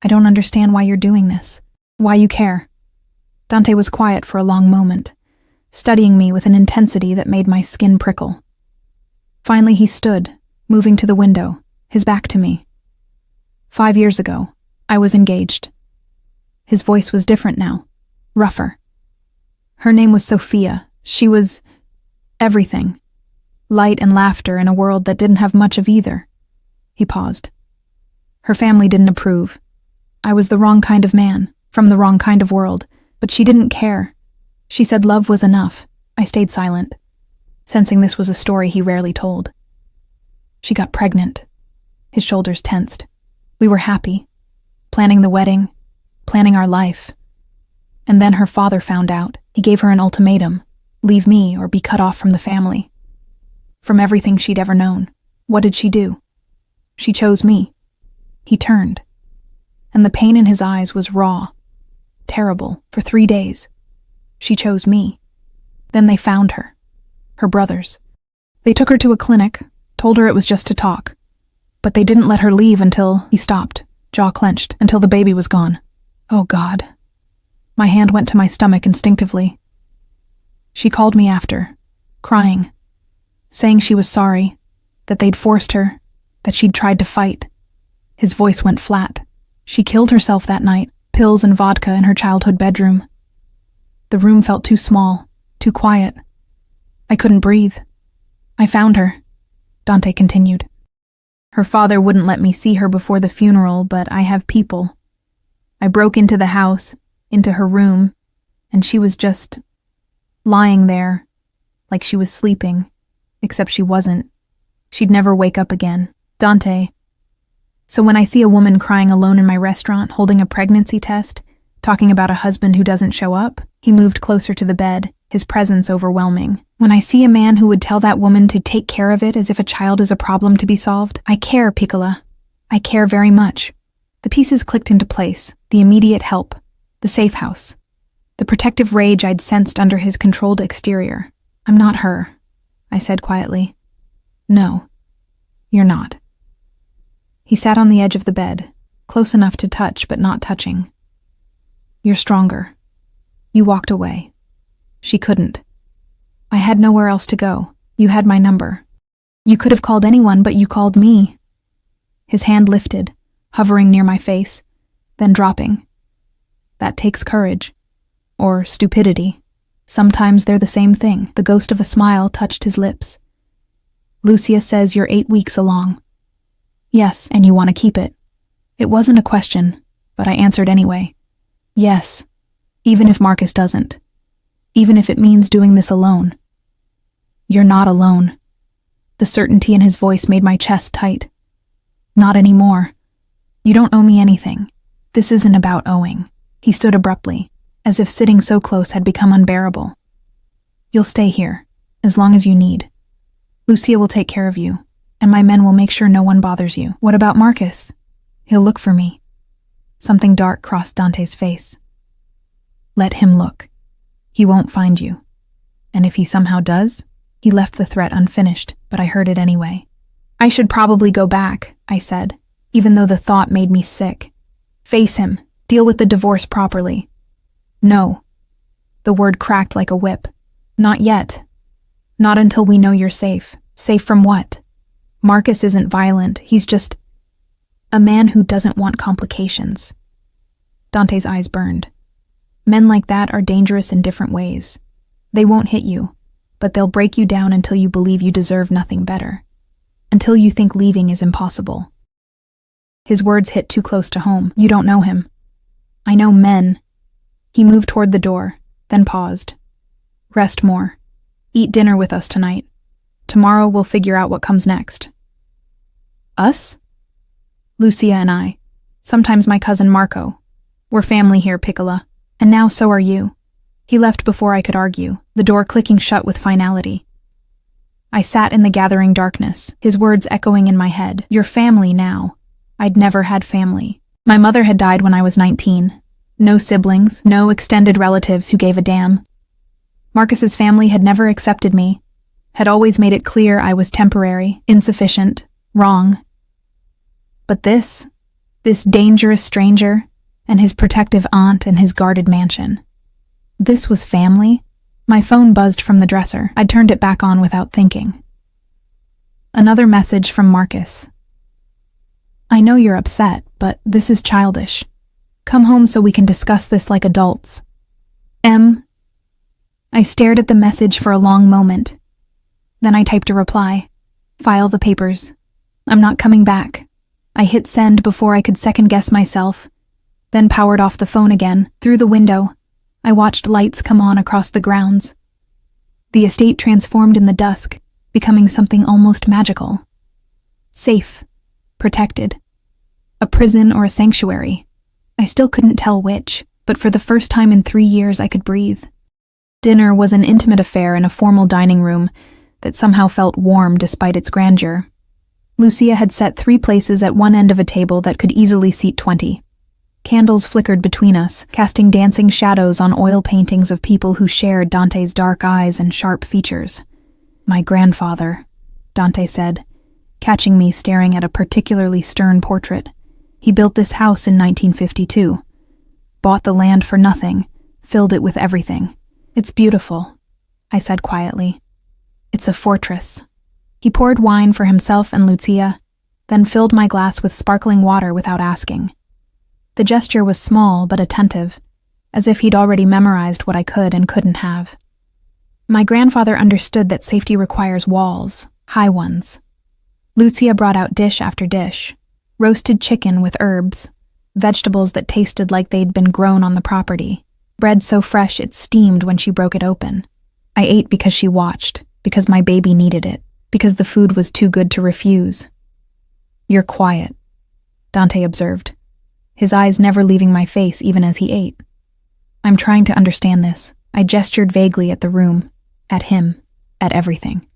Speaker 1: "I don't understand why you're doing this. Why you care." Dante was quiet for a long moment, studying me with an intensity that made my skin prickle. Finally he stood, moving to the window, his back to me. 5 years ago, I was engaged. His voice was different now, rougher. Her name was Sophia. She was everything. Light and laughter in a world that didn't have much of either. He paused. Her family didn't approve. I was the wrong kind of man, from the wrong kind of world, but she didn't care. She said love was enough. I stayed silent, sensing this was a story he rarely told. She got pregnant. His shoulders tensed. We were happy, planning the wedding, planning our life. And then her father found out. He gave her an ultimatum: leave me or be cut off from the family. From everything she'd ever known. What did she do? She chose me. He turned. And the pain in his eyes was raw, terrible, for 3 days. She chose me. Then they found her. Her brothers. They took her to a clinic, told her it was just to talk. But they didn't let her leave until he stopped, jaw clenched, until the baby was gone. Oh God. My hand went to my stomach instinctively. She called me after, crying, saying she was sorry, that they'd forced her, that she'd tried to fight. His voice went flat. She killed herself that night, pills and vodka in her childhood bedroom. The room felt too small, too quiet. I couldn't breathe. I found her, Dante continued. Her father wouldn't let me see her before the funeral, but I have people. I broke into the house, into her room, and she was just lying there, like she was sleeping, except she wasn't. She'd never wake up again. Dante. So when I see a woman crying alone in my restaurant, holding a pregnancy test, talking about a husband who doesn't show up, he moved closer to the bed, his presence overwhelming. When I see a man who would tell that woman to take care of it as if a child is a problem to be solved, I care, Piccola. I care very much. The pieces clicked into place, the immediate help, the safe house, the protective rage I'd sensed under his controlled exterior. I'm not her, I said quietly. No, you're not. He sat on the edge of the bed, close enough to touch but not touching. You're stronger. You walked away. She couldn't. I had nowhere else to go. You had my number. You could have called anyone, but you called me. His hand lifted, hovering near my face, then dropping. That takes courage. Or stupidity. Sometimes they're the same thing. The ghost of a smile touched his lips. Lucia says you're 8 weeks along. Yes, and you want to keep it. It wasn't a question, but I answered anyway. Yes, even if Marcus doesn't. Even if it means doing this alone. You're not alone. The certainty in his voice made my chest tight. Not anymore. You don't owe me anything. This isn't about owing. He stood abruptly, as if sitting so close had become unbearable. You'll stay here, as long as you need. Lucia will take care of you, and my men will make sure no one bothers you. What about Marcus? He'll look for me. Something dark crossed Dante's face. Let him look. He won't find you. And if he somehow does, he left the threat unfinished, but I heard it anyway. I should probably go back, I said, even though the thought made me sick. Face him. Deal with the divorce properly. No. The word cracked like a whip. Not yet. Not until we know you're safe. Safe from what? Marcus isn't violent. He's just a man who doesn't want complications. Dante's eyes burned. Men like that are dangerous in different ways. They won't hit you, but they'll break you down until you believe you deserve nothing better. Until you think leaving is impossible. His words hit too close to home. You don't know him. I know men. He moved toward the door, then paused. Rest more. Eat dinner with us tonight. Tomorrow we'll figure out what comes next. Us? Lucia and I. Sometimes my cousin Marco. We're family here, Piccola. And now so are you. He left before I could argue, the door clicking shut with finality. I sat in the gathering darkness, his words echoing in my head. Your family now. I'd never had family. My mother had died when I was 19. No siblings, no extended relatives who gave a damn. Marcus's family had never accepted me, had always made it clear I was temporary, insufficient, wrong. But this dangerous stranger, and his protective aunt and his guarded mansion. This was family? My phone buzzed from the dresser. I turned it back on without thinking. Another message from Marcus. I know you're upset, but this is childish. Come home so we can discuss this like adults. M. I stared at the message for a long moment. Then I typed a reply. File the papers. I'm not coming back. I hit send before I could second-guess myself, then powered off the phone again. Through the window, I watched lights come on across the grounds. The estate transformed in the dusk, becoming something almost magical. Safe. Protected. A prison or a sanctuary. I still couldn't tell which, but for the first time in 3 years I could breathe. Dinner was an intimate affair in a formal dining room that somehow felt warm despite its grandeur. Lucia had set 3 places at one end of a table that could easily seat 20. Candles flickered between us, casting dancing shadows on oil paintings of people who shared Dante's dark eyes and sharp features. My grandfather, Dante said, catching me staring at a particularly stern portrait. He built this house in 1952. Bought the land for nothing, filled it with everything. It's beautiful, I said quietly. It's a fortress. He poured wine for himself and Lucia, then filled my glass with sparkling water without asking. The gesture was small but attentive, as if he'd already memorized what I could and couldn't have. My grandfather understood that safety requires walls, high ones. Lucia brought out dish after dish, roasted chicken with herbs, vegetables that tasted like they'd been grown on the property, bread so fresh it steamed when she broke it open. I ate because she watched, because my baby needed it, because the food was too good to refuse. You're quiet, Dante observed, his eyes never leaving my face even as he ate. I'm trying to understand this. I gestured vaguely at the room, at him, at everything.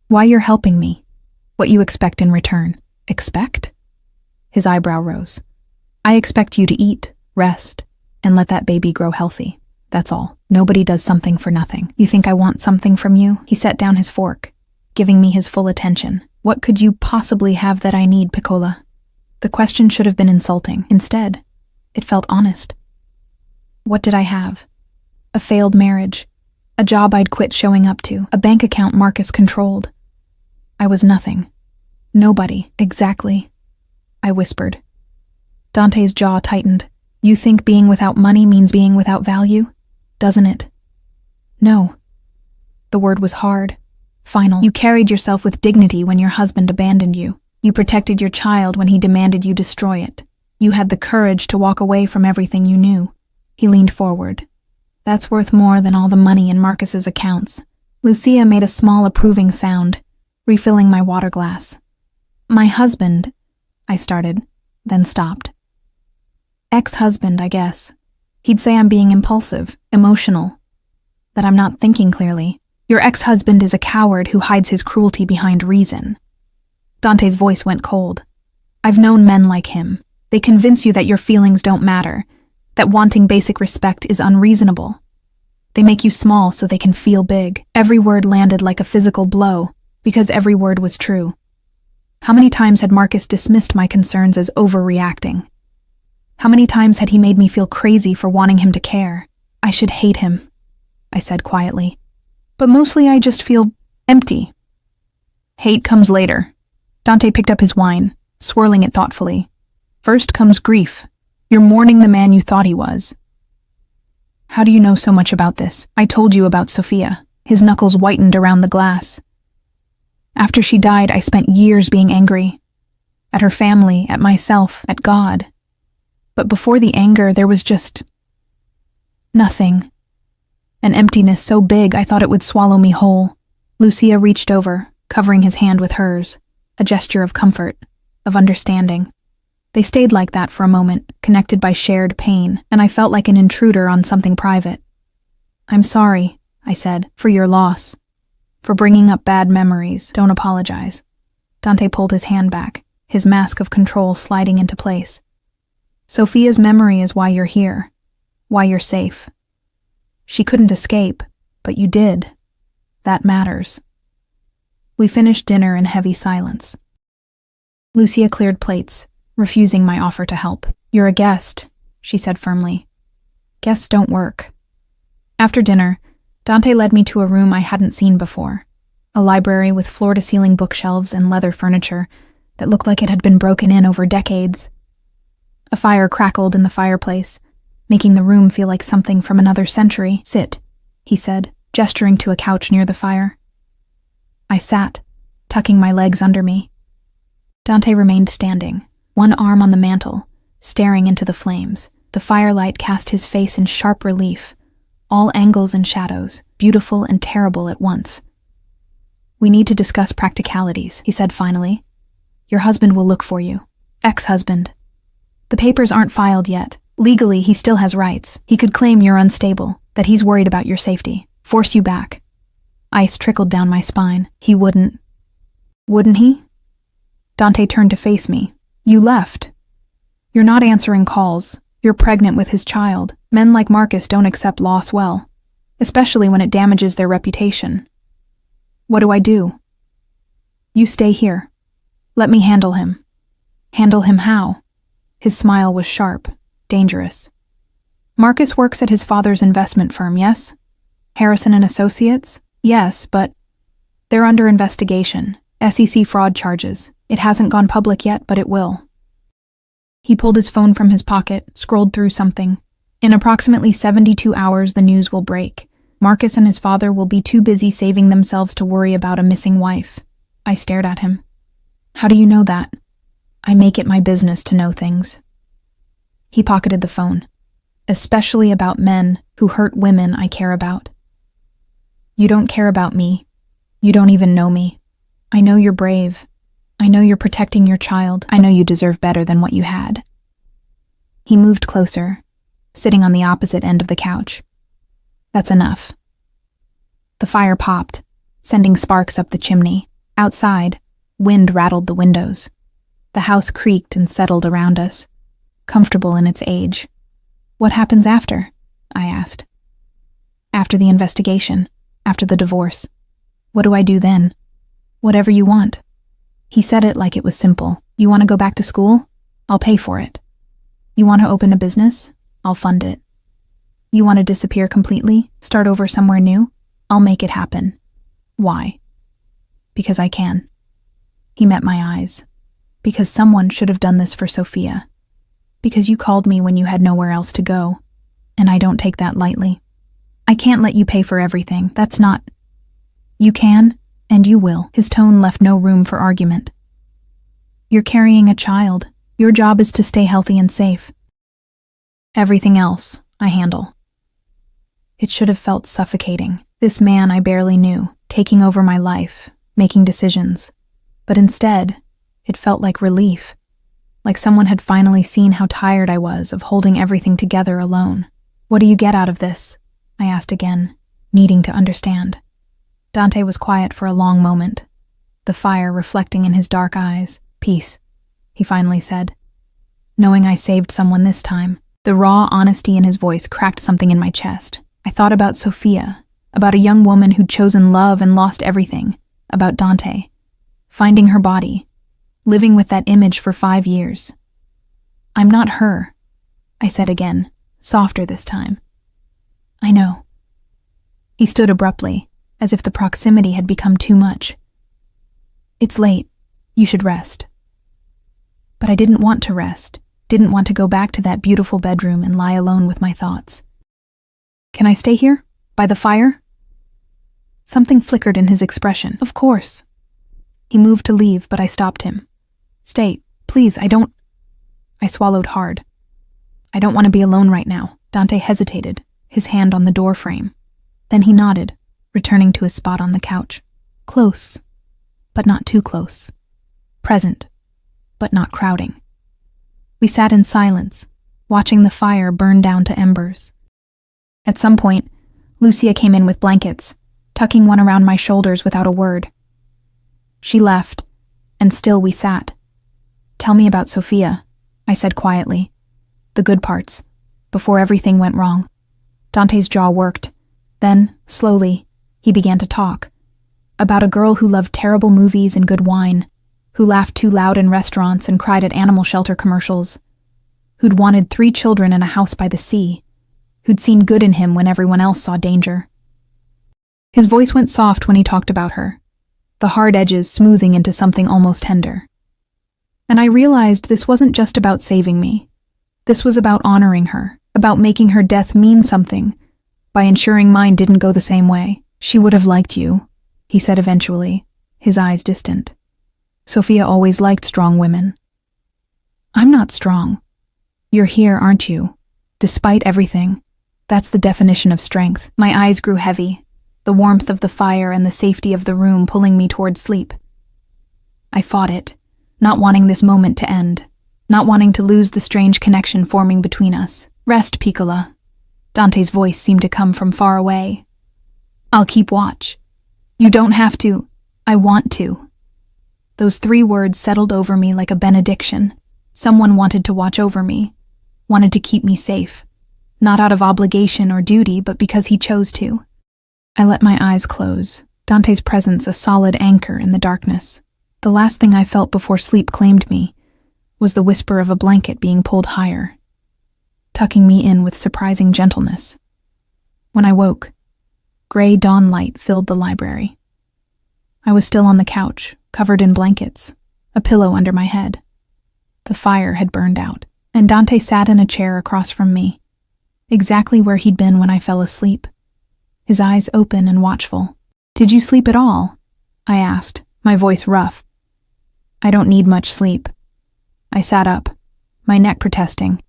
Speaker 1: Why you're helping me. What you expect in return. Expect? His eyebrow rose. I expect you to eat, rest, and let that baby grow healthy. That's all. Nobody does something for nothing. You think I want something from you? He set down his fork, giving me his full attention. What could you possibly have that I need, Piccola? The question should have been insulting. Instead, it felt honest. What did I have? A failed marriage, a job I'd quit showing up to, a bank account Marcus controlled. I was nothing. Nobody, exactly. I whispered. Dante's jaw tightened. You think being without money means being without value? Doesn't it? No. The word was hard, final. You carried yourself with dignity when your husband abandoned you. You protected your child when he demanded you destroy it. You had the courage to walk away from everything you knew. He leaned forward. That's worth more than all the money in Marcus's accounts. Lucia made a small approving sound, refilling my water glass. My husband, I started, then stopped. Ex-husband, I guess. He'd say I'm being impulsive, emotional, that I'm not thinking clearly. Your ex-husband is a coward who hides his cruelty behind reason. Dante's voice went cold. I've known men like him. They convince you that your feelings don't matter, that wanting basic respect is unreasonable. They make you small so they can feel big. Every word landed like a physical blow, because every word was true. How many times had Marcus dismissed my concerns as overreacting? How many times had he made me feel crazy for wanting him to care? I should hate him, I said quietly. But mostly I just feel empty. Hate comes later. Dante picked up his wine, swirling it thoughtfully. First comes grief. You're mourning the man you thought he was. How do you know so much about this? I told you about Sophia. His knuckles whitened around the glass. After she died, I spent years being angry. At her family, at myself, at God. But before the anger, there was just nothing. An emptiness so big I thought it would swallow me whole. Lucia reached over, covering his hand with hers, a gesture of comfort, of understanding. They stayed like that for a moment, connected by shared pain, and I felt like an intruder on something private. I'm sorry, I said, for your loss. For bringing up bad memories. Don't apologize. Dante pulled his hand back, his mask of control sliding into place. Sophia's memory is why you're here, why you're safe. She couldn't escape, but you did. That matters. We finished dinner in heavy silence. Lucia cleared plates, refusing my offer to help. You're a guest, she said firmly. Guests don't work. After dinner, Dante led me to a room I hadn't seen before, a library with floor-to-ceiling bookshelves and leather furniture that looked like it had been broken in over decades. A fire crackled in the fireplace, making the room feel like something from another century. Sit, he said, gesturing to a couch near the fire. I sat, tucking my legs under me. Dante remained standing, one arm on the mantel, staring into the flames. The firelight cast his face in sharp relief, all angles and shadows, beautiful and terrible at once. We need to discuss practicalities, he said finally. Your husband will look for you. Ex-husband. The papers aren't filed yet. Legally, he still has rights. He could claim you're unstable, that he's worried about your safety, force you back. Ice trickled down my spine. He wouldn't. Wouldn't he? Dante turned to face me. You left. You're not answering calls. You're pregnant with his child. Men like Marcus don't accept loss well, especially when it damages their reputation. What do I do? You stay here. Let me handle him. Handle him how? His smile was sharp, dangerous. Marcus works at his father's investment firm, yes? Harrison and Associates? Yes, but they're under investigation. SEC fraud charges. It hasn't gone public yet, but it will. He pulled his phone from his pocket, scrolled through something. In approximately 72 hours, the news will break. Marcus and his father will be too busy saving themselves to worry about a missing wife. I stared at him. How do you know that? I make it my business to know things. He pocketed the phone. Especially about men who hurt women I care about. You don't care about me. You don't even know me. I know you're brave. I know you're protecting your child. I know you deserve better than what you had. He moved closer, sitting on the opposite end of the couch. That's enough. The fire popped, sending sparks up the chimney. Outside, wind rattled the windows. The house creaked and settled around us, comfortable in its age. What happens after? I asked. After the investigation, after the divorce. What do I do then? Whatever you want. He said it like it was simple. You want to go back to school? I'll pay for it. You want to open a business? I'll fund it. You want to disappear completely? Start over somewhere new? I'll make it happen. Why? Because I can. He met my eyes. Because someone should have done this for Sophia. Because you called me when you had nowhere else to go, and I don't take that lightly. I can't let you pay for everything. That's not... You can, and you will. His tone left no room for argument. You're carrying a child. Your job is to stay healthy and safe. Everything else, I handle. It should have felt suffocating. This man I barely knew, taking over my life, making decisions. But instead, it felt like relief. Like someone had finally seen how tired I was of holding everything together alone. What do you get out of this? I asked again, needing to understand. Dante was quiet for a long moment, the fire reflecting in his dark eyes. Peace, he finally said. Knowing I saved someone this time, the raw honesty in his voice cracked something in my chest. I thought about Sophia, about a young woman who'd chosen love and lost everything, about Dante, finding her body, living with that image for 5 years. I'm not her, I said again, softer this time. I know. He stood abruptly, as if the proximity had become too much. It's late. You should rest. But I didn't want to rest, didn't want to go back to that beautiful bedroom and lie alone with my thoughts. Can I stay here? By the fire? Something flickered in his expression. Of course. He moved to leave, but I stopped him. Stay, please, I swallowed hard. I don't want to be alone right now. Dante hesitated, his hand on the door frame. Then he nodded, returning to his spot on the couch. Close, but not too close. Present, but not crowding. We sat in silence, watching the fire burn down to embers. At some point, Lucia came in with blankets, tucking one around my shoulders without a word. She left, and still we sat. Tell me about Sophia, I said quietly. The good parts, before everything went wrong. Dante's jaw worked. Then, slowly, he began to talk. About a girl who loved terrible movies and good wine, who laughed too loud in restaurants and cried at animal shelter commercials, who'd wanted 3 children in a house by the sea, who'd seen good in him when everyone else saw danger. His voice went soft when he talked about her, the hard edges smoothing into something almost tender. And I realized this wasn't just about saving me. This was about honoring her, about making her death mean something, by ensuring mine didn't go the same way. She would have liked you, he said eventually, his eyes distant. Sophia always liked strong women. I'm not strong. You're here, aren't you? Despite everything. That's the definition of strength. My eyes grew heavy, the warmth of the fire and the safety of the room pulling me toward sleep. I fought it, not wanting this moment to end, not wanting to lose the strange connection forming between us. Rest, Piccola. Dante's voice seemed to come from far away. I'll keep watch. You don't have to. I want to. Those 3 words settled over me like a benediction. Someone wanted to watch over me, wanted to keep me safe, not out of obligation or duty, but because he chose to. I let my eyes close, Dante's presence a solid anchor in the darkness. The last thing I felt before sleep claimed me was the whisper of a blanket being pulled higher, tucking me in with surprising gentleness. When I woke, gray dawn light filled the library. I was still on the couch, covered in blankets, a pillow under my head. The fire had burned out, and Dante sat in a chair across from me, exactly where he'd been when I fell asleep, his eyes open and watchful. Did you sleep at all? I asked, my voice rough. I don't need much sleep. I sat up, my neck protesting.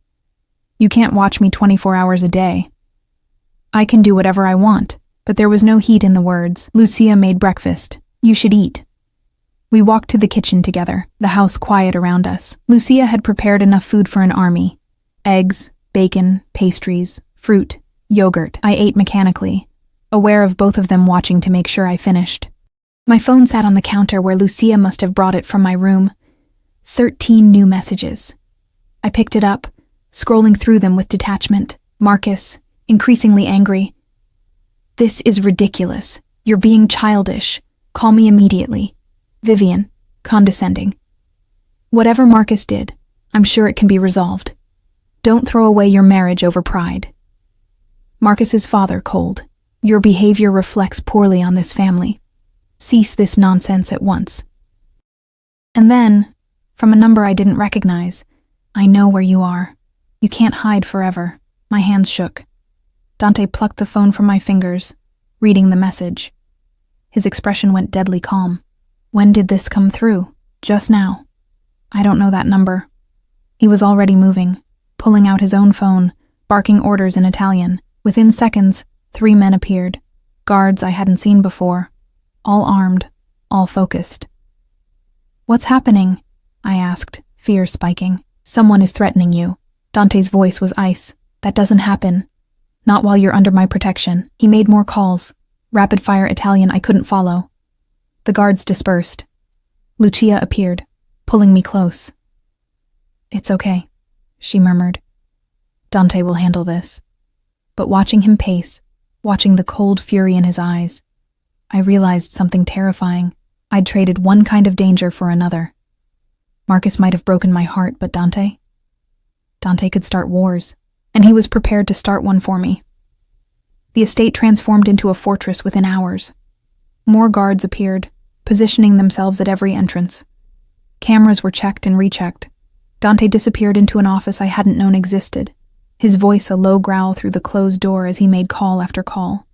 Speaker 1: You can't watch me 24 hours a day. I can do whatever I want, but there was no heat in the words. Lucia made breakfast. You should eat. We walked to the kitchen together, the house quiet around us. Lucia had prepared enough food for an army. Eggs, bacon, pastries, fruit, yogurt. I ate mechanically, aware of both of them watching to make sure I finished. My phone sat on the counter where Lucia must have brought it from my room. 13 new messages. I picked it up, scrolling through them with detachment. Marcus, increasingly angry. This is ridiculous. You're being childish. Call me immediately. Vivian, condescending. Whatever Marcus did, I'm sure it can be resolved. Don't throw away your marriage over pride. Marcus's father, cold. Your behavior reflects poorly on this family. Cease this nonsense at once. And then, from a number I didn't recognize, I know where you are. You can't hide forever. My hands shook. Dante plucked the phone from my fingers, reading the message. His expression went deadly calm. When did this come through? Just now. I don't know that number. He was already moving, pulling out his own phone, barking orders in Italian. Within seconds, 3 men appeared. Guards I hadn't seen before. All armed, all focused. What's happening? I asked, fear spiking. Someone is threatening you. Dante's voice was ice. That doesn't happen. Not while you're under my protection. He made more calls. Rapid-fire Italian I couldn't follow. The guards dispersed. Lucia appeared, pulling me close. It's okay, she murmured. Dante will handle this. But watching him pace, watching the cold fury in his eyes, I realized something terrifying. I'd traded one kind of danger for another. Marcus might have broken my heart, but Dante? Dante could start wars, and he was prepared to start one for me. The estate transformed into a fortress within hours. More guards appeared, positioning themselves at every entrance. Cameras were checked and rechecked. Dante disappeared into an office I hadn't known existed, his voice a low growl through the closed door as he made call after call.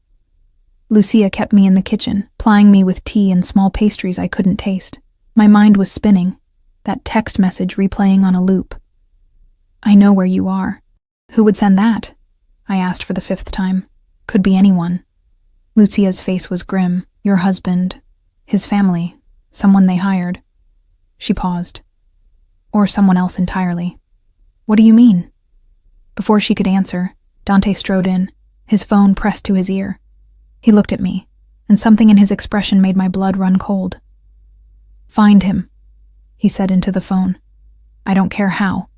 Speaker 1: Lucia kept me in the kitchen, plying me with tea and small pastries I couldn't taste. My mind was spinning, that text message replaying on a loop. I know where you are. Who would send that? I asked for the 5th time. Could be anyone. Lucia's face was grim. Your husband, his family, someone they hired. She paused. Or someone else entirely. What do you mean? Before she could answer, Dante strode in, his phone pressed to his ear. He looked at me, and something in his expression made my blood run cold. Find him, he said into the phone. I don't care how.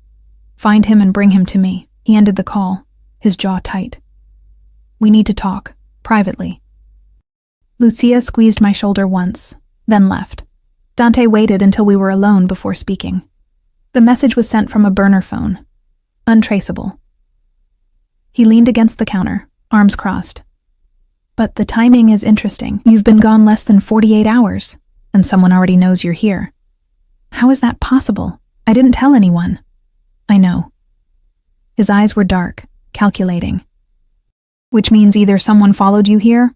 Speaker 1: Find him and bring him to me. He ended the call, his jaw tight. We need to talk, privately. Lucia squeezed my shoulder once, then left. Dante waited until we were alone before speaking. The message was sent from a burner phone. Untraceable. He leaned against the counter, arms crossed. But the timing is interesting. You've been gone less than 48 hours, and someone already knows you're here. How is that possible? I didn't tell anyone. I know. His eyes were dark, calculating. Which means either someone followed you here,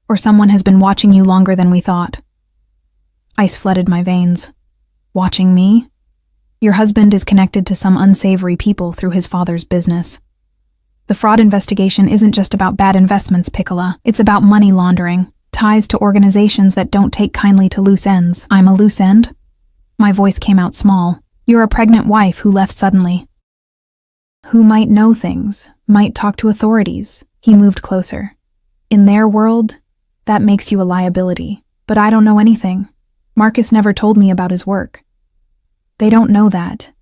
Speaker 1: or someone has been watching you longer than we thought. Ice flooded my veins. Watching me? Your husband is connected to some unsavory people through his father's business. The fraud investigation isn't just about bad investments, Piccola. It's about money laundering, ties to organizations that don't take kindly to loose ends. I'm a loose end? My voice came out small. You're a pregnant wife who left suddenly. Who might know things, might talk to authorities. He moved closer. In their world, that makes you a liability. But I don't know anything. Marcus never told me about his work. They don't know that.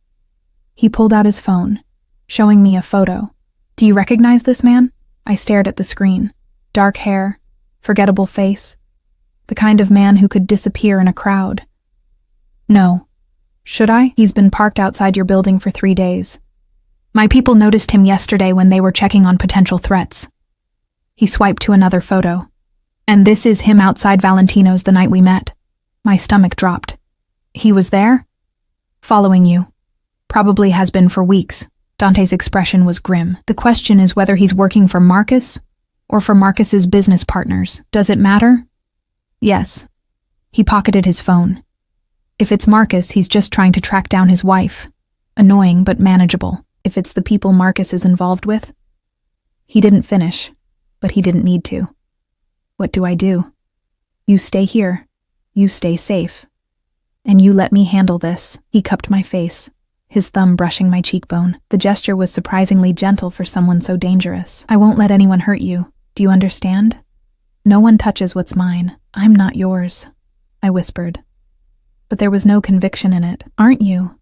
Speaker 1: He pulled out his phone, showing me a photo. Do you recognize this man? I stared at the screen. Dark hair, forgettable face. The kind of man who could disappear in a crowd. No. Should I? He's been parked outside your building for 3 days. My people noticed him yesterday when they were checking on potential threats. He swiped to another photo. And this is him outside Valentino's the night we met. My stomach dropped. He was there? Following you. Probably has been for weeks. Dante's expression was grim. The question is whether he's working for Marcus or for Marcus's business partners. Does it matter? Yes. He pocketed his phone. If it's Marcus, he's just trying to track down his wife. Annoying but manageable. If it's the people Marcus is involved with? He didn't finish, but he didn't need to. What do I do? You stay here. You stay safe. And you let me handle this. He cupped my face, his thumb brushing my cheekbone. The gesture was surprisingly gentle for someone so dangerous. I won't let anyone hurt you. Do you understand? No one touches what's mine. I'm not yours, I whispered. But there was no conviction in it. Aren't you?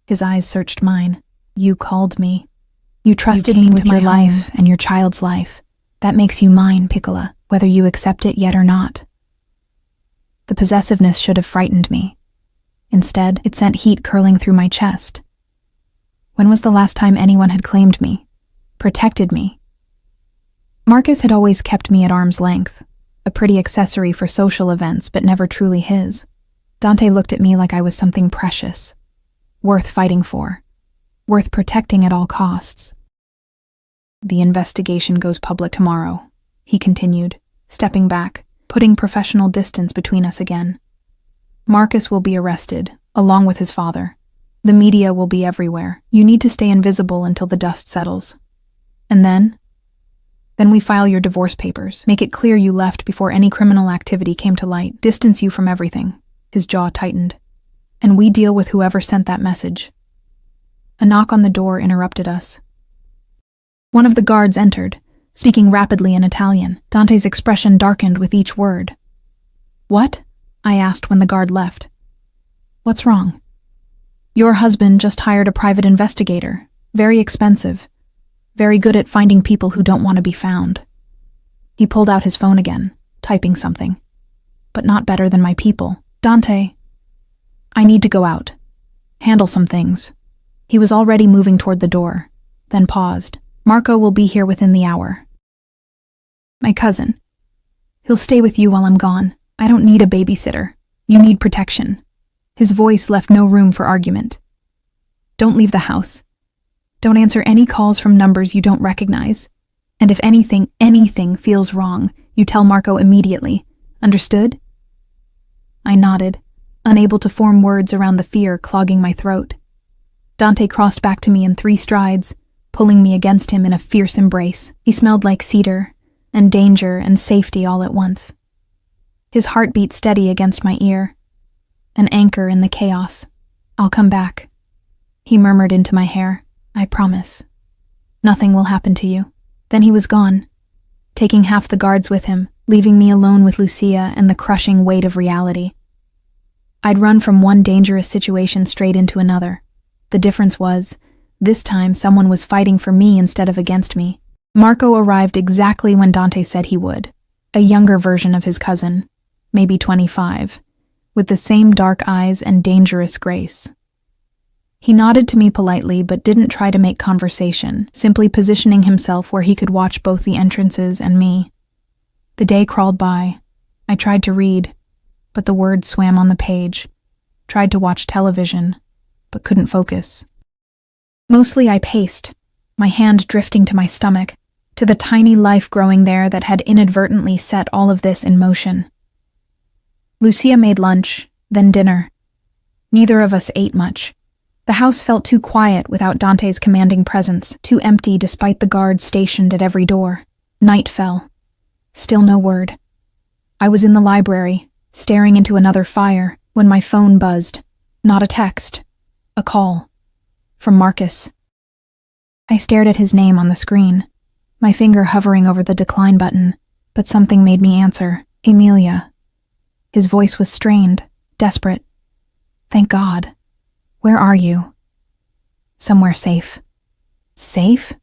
Speaker 1: His eyes searched mine. You called me. You trusted me with your life and your child's life. That makes you mine, Piccola, whether you accept it yet or not. The possessiveness should have frightened me. Instead, it sent heat curling through my chest. When was the last time anyone had claimed me, protected me? Marcus had always kept me at arm's length, a pretty accessory for social events, but never truly his. Dante looked at me like I was something precious, worth fighting for, worth protecting at all costs. The investigation goes public tomorrow, he continued, stepping back, putting professional distance between us again. Marcus will be arrested, along with his father. The media will be everywhere. You need to stay invisible until the dust settles. And then we file your divorce papers. Make it clear you left before any criminal activity came to light. Distance you from everything. His jaw tightened. And we deal with whoever sent that message. A knock on the door interrupted us. One of the guards entered, speaking rapidly in Italian. Dante's expression darkened with each word. "What?" I asked when the guard left. "What's wrong?" "Your husband just hired a private investigator. Very expensive. Very good at finding people who don't want to be found." He pulled out his phone again, typing something. "But not better than my people. Dante, I need to go out. Handle some things." He was already moving toward the door, then paused. "Marco will be here within the hour." "My cousin. He'll stay with you while I'm gone. I don't need a babysitter. You need protection." His voice left no room for argument. "Don't leave the house. Don't answer any calls from numbers you don't recognize. And if anything feels wrong, you tell Marco immediately. Understood?" I nodded, unable to form words around the fear clogging my throat. Dante crossed back to me in 3 strides, pulling me against him in a fierce embrace. He smelled like cedar, and danger and safety all at once. His heart beat steady against my ear. An anchor in the chaos. "I'll come back," he murmured into my hair. "I promise. Nothing will happen to you." Then he was gone, taking half the guards with him, leaving me alone with Lucia and the crushing weight of reality. I'd run from one dangerous situation straight into another. The difference was, this time someone was fighting for me instead of against me. Marco arrived exactly when Dante said he would. A younger version of his cousin, maybe 25, with the same dark eyes and dangerous grace. He nodded to me politely but didn't try to make conversation, simply positioning himself where he could watch both the entrances and me. The day crawled by. I tried to read, but the words swam on the page. Tried to watch television, but couldn't focus. Mostly I paced, my hand drifting to my stomach, to the tiny life growing there that had inadvertently set all of this in motion. Lucia made lunch, then dinner. Neither of us ate much. The house felt too quiet without Dante's commanding presence, too empty despite the guards stationed at every door. Night fell. Still no word. I was in the library, staring into another fire, when my phone buzzed. Not a text. A call. From Marcus. I stared at his name on the screen, my finger hovering over the decline button, but something made me answer. "Emilia." His voice was strained, desperate. "Thank God. Where are you?" "Somewhere safe." "Safe?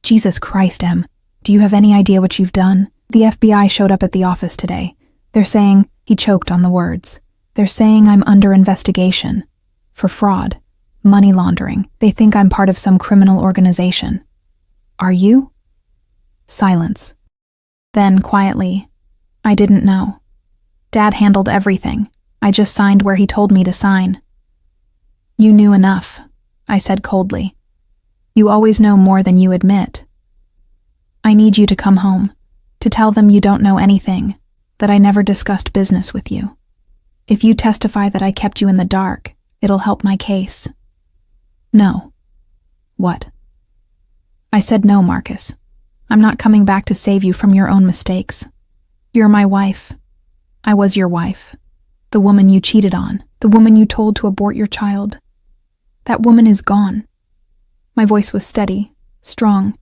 Speaker 1: Jesus Christ, Em. Do you have any idea what you've done? The FBI showed up at the office today. They're saying," he choked on the words, "they're saying I'm under investigation. For fraud. Money laundering. They think I'm part of some criminal organization." "Are you?" Silence. Then, quietly, "I didn't know. Dad handled everything. I just signed where he told me to sign." "You knew enough," I said coldly. "You always know more than you admit. I need you to come home, to tell them you don't know anything, that I never discussed business with you. If you testify that I kept you in the dark, it'll help my case." "No." "What?" I said, "No, Marcus. I'm not coming back to save you from your own mistakes. You're my wife. I was your wife. The woman you cheated on, the woman you told to abort your child. That woman is gone." My voice was steady, strong.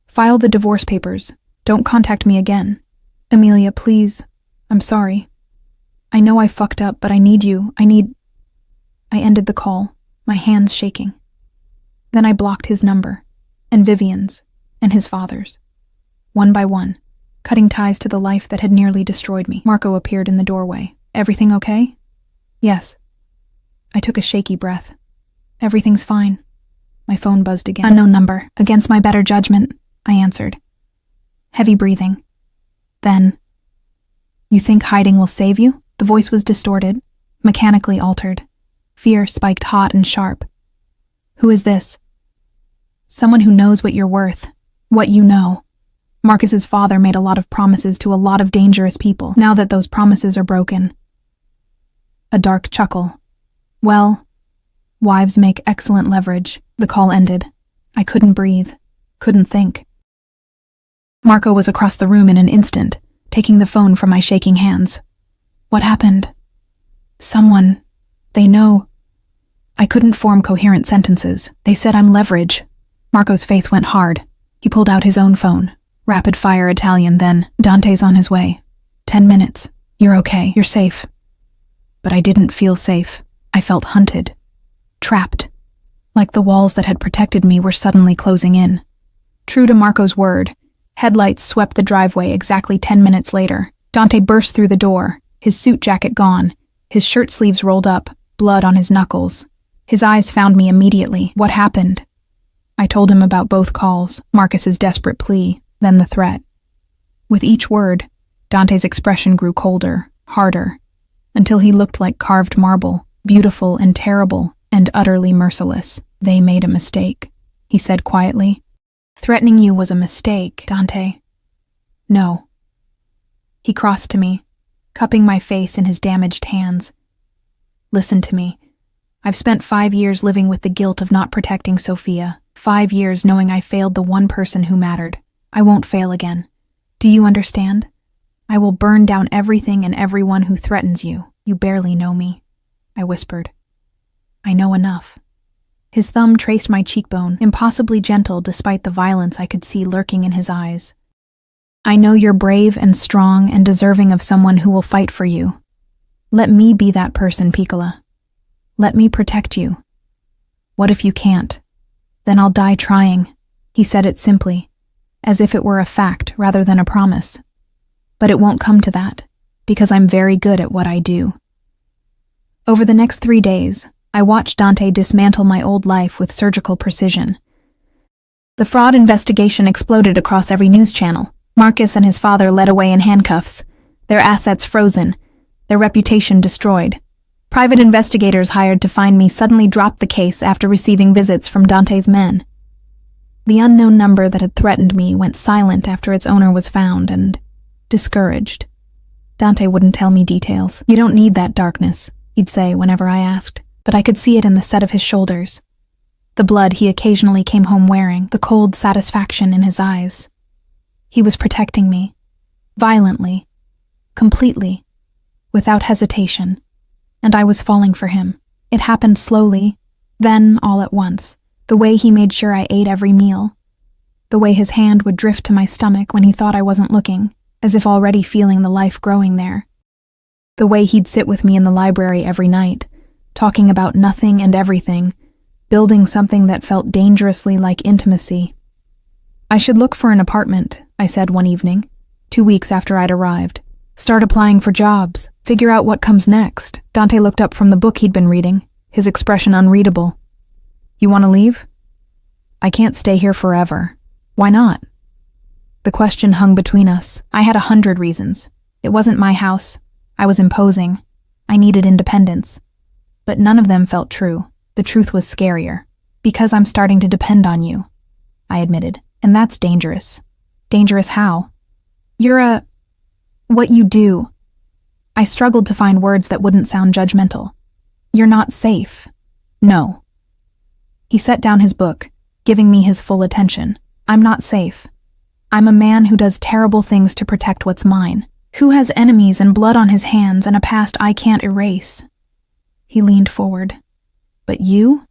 Speaker 1: "File the divorce papers. Don't contact me again. Emilia, please. I'm sorry. I know I fucked up, but I need you. I ended the call, my hands shaking. Then I blocked his number, and Vivian's, and his father's. One by one, cutting ties to the life that had nearly destroyed me. Marco appeared in the doorway. "Everything okay?" "Yes." I took a shaky breath. "Everything's fine." My phone buzzed again. "Unknown number. Against my better judgment," I answered. Heavy breathing. Then, "You think hiding will save you?" The voice was distorted, mechanically altered. Fear spiked hot and sharp. "Who is this?" "Someone who knows what you're worth," What you know. Marcus's father made a lot of promises to a lot of dangerous people, now that those promises are broken. A dark chuckle. Well, wives make excellent leverage. The call ended. I couldn't breathe, couldn't think. Marco was across the room in an instant, taking the phone from my shaking hands. What happened? Someone. They know. I couldn't form coherent sentences. They said I'm leverage. Marco's face went hard. He pulled out his own phone. Rapid-fire Italian, then, Dante's on his way. 10 minutes. You're okay. You're safe. But I didn't feel safe. I felt hunted. Trapped. Like the walls that had protected me were suddenly closing in. True to Marco's word, headlights swept the driveway exactly 10 minutes later. Dante burst through the door, his suit jacket gone, his shirt sleeves rolled up, blood on his knuckles. His eyes found me immediately. What happened? I told him about both calls, Marcus's desperate plea, then the threat. With each word, Dante's expression grew colder, harder, until he looked like carved marble, beautiful and terrible, and utterly merciless. They made a mistake, he said quietly. Threatening you was a mistake, Dante. No. He crossed to me, cupping my face in his damaged hands. Listen to me. I've spent 5 years living with the guilt of not protecting Sophia, 5 years knowing I failed the one person who mattered. I won't fail again. Do you understand? I will burn down everything and everyone who threatens you. You barely know me, I whispered. I know enough. His thumb traced my cheekbone, impossibly gentle despite the violence I could see lurking in his eyes. I know you're brave and strong and deserving of someone who will fight for you. Let me be that person, Piccola. Let me protect you. What if you can't? Then I'll die trying. He said it simply, as if it were a fact rather than a promise. But it won't come to that, because I'm very good at what I do. Over the next 3 days, I watched Dante dismantle my old life with surgical precision. The fraud investigation exploded across every news channel. Marcus and his father led away in handcuffs, their assets frozen, their reputation destroyed. Private investigators hired to find me suddenly dropped the case after receiving visits from Dante's men. The unknown number that had threatened me went silent after its owner was found, and discouraged. Dante wouldn't tell me details. You don't need that darkness, he'd say whenever I asked, but I could see it in the set of his shoulders. The blood he occasionally came home wearing, the cold satisfaction in his eyes. He was protecting me. Violently. Completely. Without hesitation. And I was falling for him. It happened slowly, then all at once. The way he made sure I ate every meal. The way his hand would drift to my stomach when he thought I wasn't looking, as if already feeling the life growing there. The way he'd sit with me in the library every night, talking about nothing and everything, building something that felt dangerously like intimacy. I should look for an apartment, I said one evening, 2 weeks after I'd arrived. Start applying for jobs, figure out what comes next. Dante looked up from the book he'd been reading, his expression unreadable. You want to leave? I can't stay here forever. Why not? The question hung between us. I had 100 reasons. It wasn't my house. I was imposing. I needed independence. But none of them felt true. The truth was scarier. Because I'm starting to depend on you, I admitted. And that's dangerous. Dangerous how? You're what you do. I struggled to find words that wouldn't sound judgmental. You're not safe. No. He set down his book, giving me his full attention. I'm not safe. I'm a man who does terrible things to protect what's mine, who has enemies and blood on his hands and a past I can't erase. He leaned forward. But you?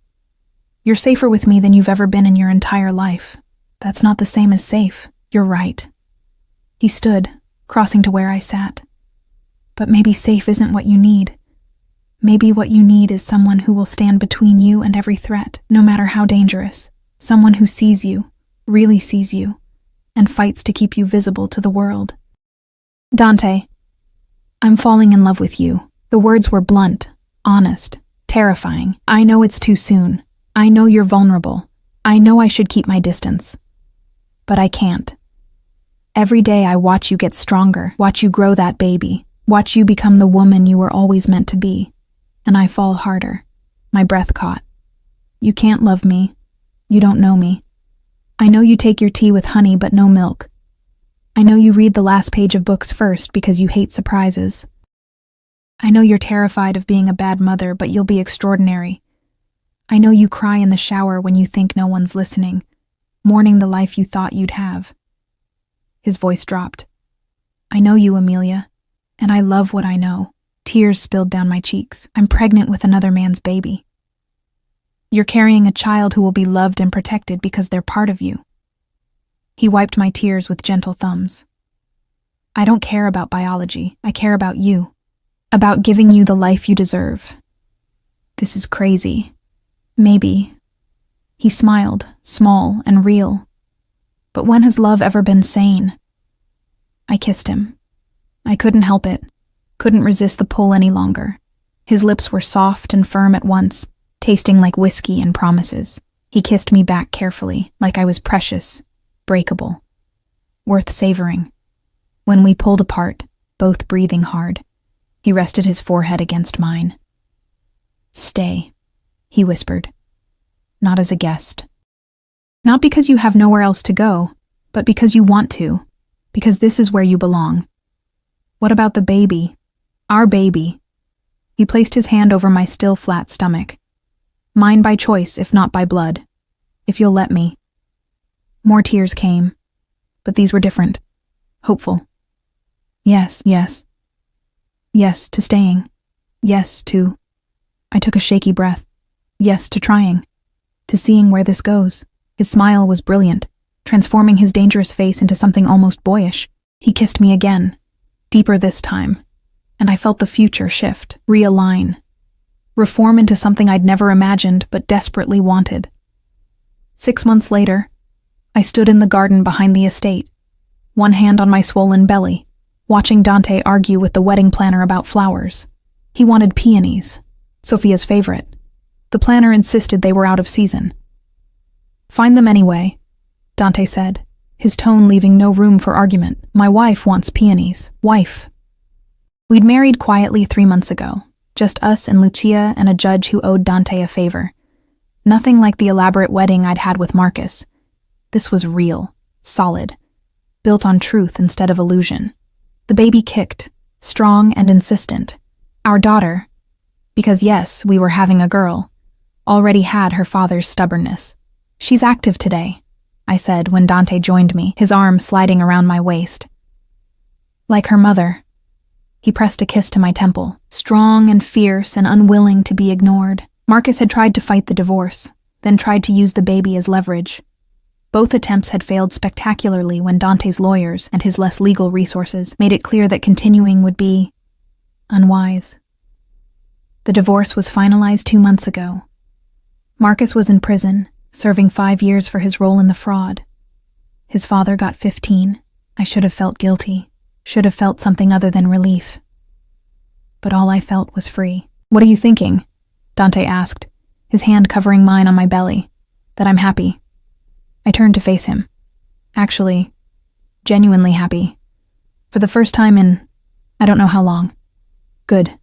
Speaker 1: You're safer with me than you've ever been in your entire life. That's not the same as safe. You're right. He stood, crossing to where I sat. But maybe safe isn't what you need. Maybe what you need is someone who will stand between you and every threat, no matter how dangerous. Someone who sees you, really sees you, and fights to keep you visible to the world. Dante, I'm falling in love with you. The words were blunt, honest, terrifying. I know it's too soon. I know you're vulnerable. I know I should keep my distance. But I can't. Every day I watch you get stronger, watch you grow that baby, watch you become the woman you were always meant to be. And I fall harder, my breath caught. You can't love me. You don't know me. I know you take your tea with honey but no milk. I know you read the last page of books first because you hate surprises. I know you're terrified of being a bad mother, but you'll be extraordinary. I know you cry in the shower when you think no one's listening, mourning the life you thought you'd have. His voice dropped. I know you, Amelia, and I love what I know. Tears spilled down my cheeks. I'm pregnant with another man's baby. You're carrying a child who will be loved and protected because they're part of you. He wiped my tears with gentle thumbs. I don't care about biology. I care about you. About giving you the life you deserve. This is crazy. Maybe. He smiled, small and real. But when has love ever been sane? I kissed him. I couldn't help it. Couldn't resist the pull any longer. His lips were soft and firm at once, tasting like whiskey and promises. He kissed me back carefully, like I was precious, breakable, worth savoring. When we pulled apart, both breathing hard, he rested his forehead against mine. Stay, he whispered. Not as a guest. Not because you have nowhere else to go, but because you want to, because this is where you belong. What about the baby? Our baby. He placed his hand over my still flat stomach. Mine by choice, if not by blood. If you'll let me. More tears came, but these were different. Hopeful. Yes, yes. Yes to staying. Yes to... I took a shaky breath. Yes to trying. To seeing where this goes. His smile was brilliant, transforming his dangerous face into something almost boyish. He kissed me again, deeper this time, and I felt the future shift, realign, reform into something I'd never imagined but desperately wanted. 6 months later, I stood in the garden behind the estate, one hand on my swollen belly, watching Dante argue with the wedding planner about flowers. He wanted peonies, Sophia's favorite. The planner insisted they were out of season. Find them anyway, Dante said, his tone leaving no room for argument. My wife wants peonies. Wife. We'd married quietly 3 months ago, just us and Lucia and a judge who owed Dante a favor. Nothing like the elaborate wedding I'd had with Marcus. This was real, solid, built on truth instead of illusion. The baby kicked, strong and insistent. Our daughter, because yes, we were having a girl, already had her father's stubbornness. She's active today, I said when Dante joined me, his arm sliding around my waist. Like her mother. He pressed a kiss to my temple, strong and fierce and unwilling to be ignored. Marcus had tried to fight the divorce, then tried to use the baby as leverage. Both attempts had failed spectacularly when Dante's lawyers and his less legal resources made it clear that continuing would be unwise. The divorce was finalized 2 months ago. Marcus was in prison, serving 5 years for his role in the fraud. His father got 15. I should have felt guilty, should have felt something other than relief. But all I felt was free. What are you thinking? Dante asked, his hand covering mine on my belly. That I'm happy. I turned to face him. Actually, genuinely happy. For the first time in, I don't know how long. Good.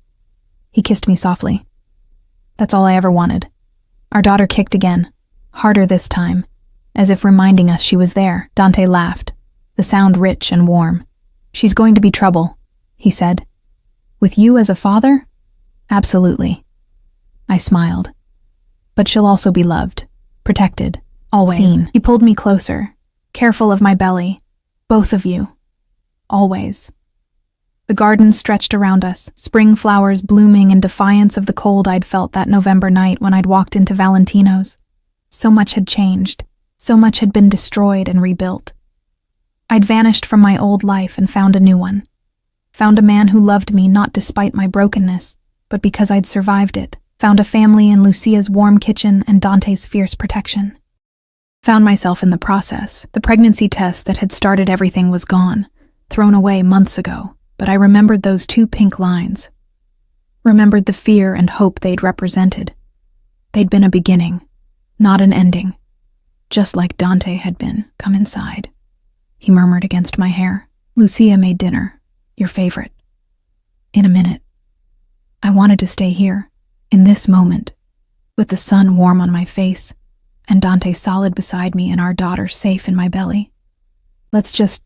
Speaker 1: He kissed me softly. That's all I ever wanted. Our daughter kicked again, harder this time, as if reminding us she was there. Dante laughed, the sound rich and warm. She's going to be trouble, he said. With you as a father? Absolutely. I smiled. But she'll also be loved, protected, always. Seen. He pulled me closer, careful of my belly. Both of you. Always. The garden stretched around us, spring flowers blooming in defiance of the cold I'd felt that November night when I'd walked into Valentino's. So much had changed. So much had been destroyed and rebuilt. I'd vanished from my old life and found a new one. Found a man who loved me not despite my brokenness, but because I'd survived it. Found a family in Lucia's warm kitchen and Dante's fierce protection. Found myself in the process. The pregnancy test that had started everything was gone, thrown away months ago. But I remembered those 2 pink lines. Remembered the fear and hope they'd represented. They'd been a beginning, not an ending. Just like Dante had been. Come inside, he murmured against my hair. Lucia made dinner, your favorite. In a minute. I wanted to stay here, in this moment, with the sun warm on my face, and Dante solid beside me and our daughter safe in my belly. Let's just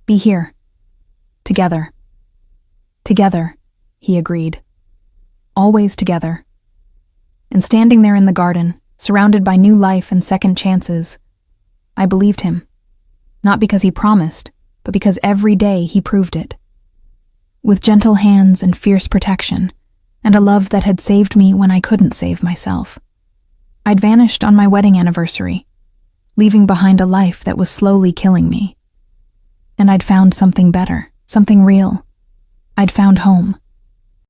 Speaker 1: be here. Together. Together, he agreed. Always together. And standing there in the garden, surrounded by new life and second chances, I believed him. Not because he promised, but because every day he proved it. With gentle hands and fierce protection, and a love that had saved me when I couldn't save myself. I'd vanished on my wedding anniversary, leaving behind a life that was slowly killing me. And I'd found something better, something real. I'd found home.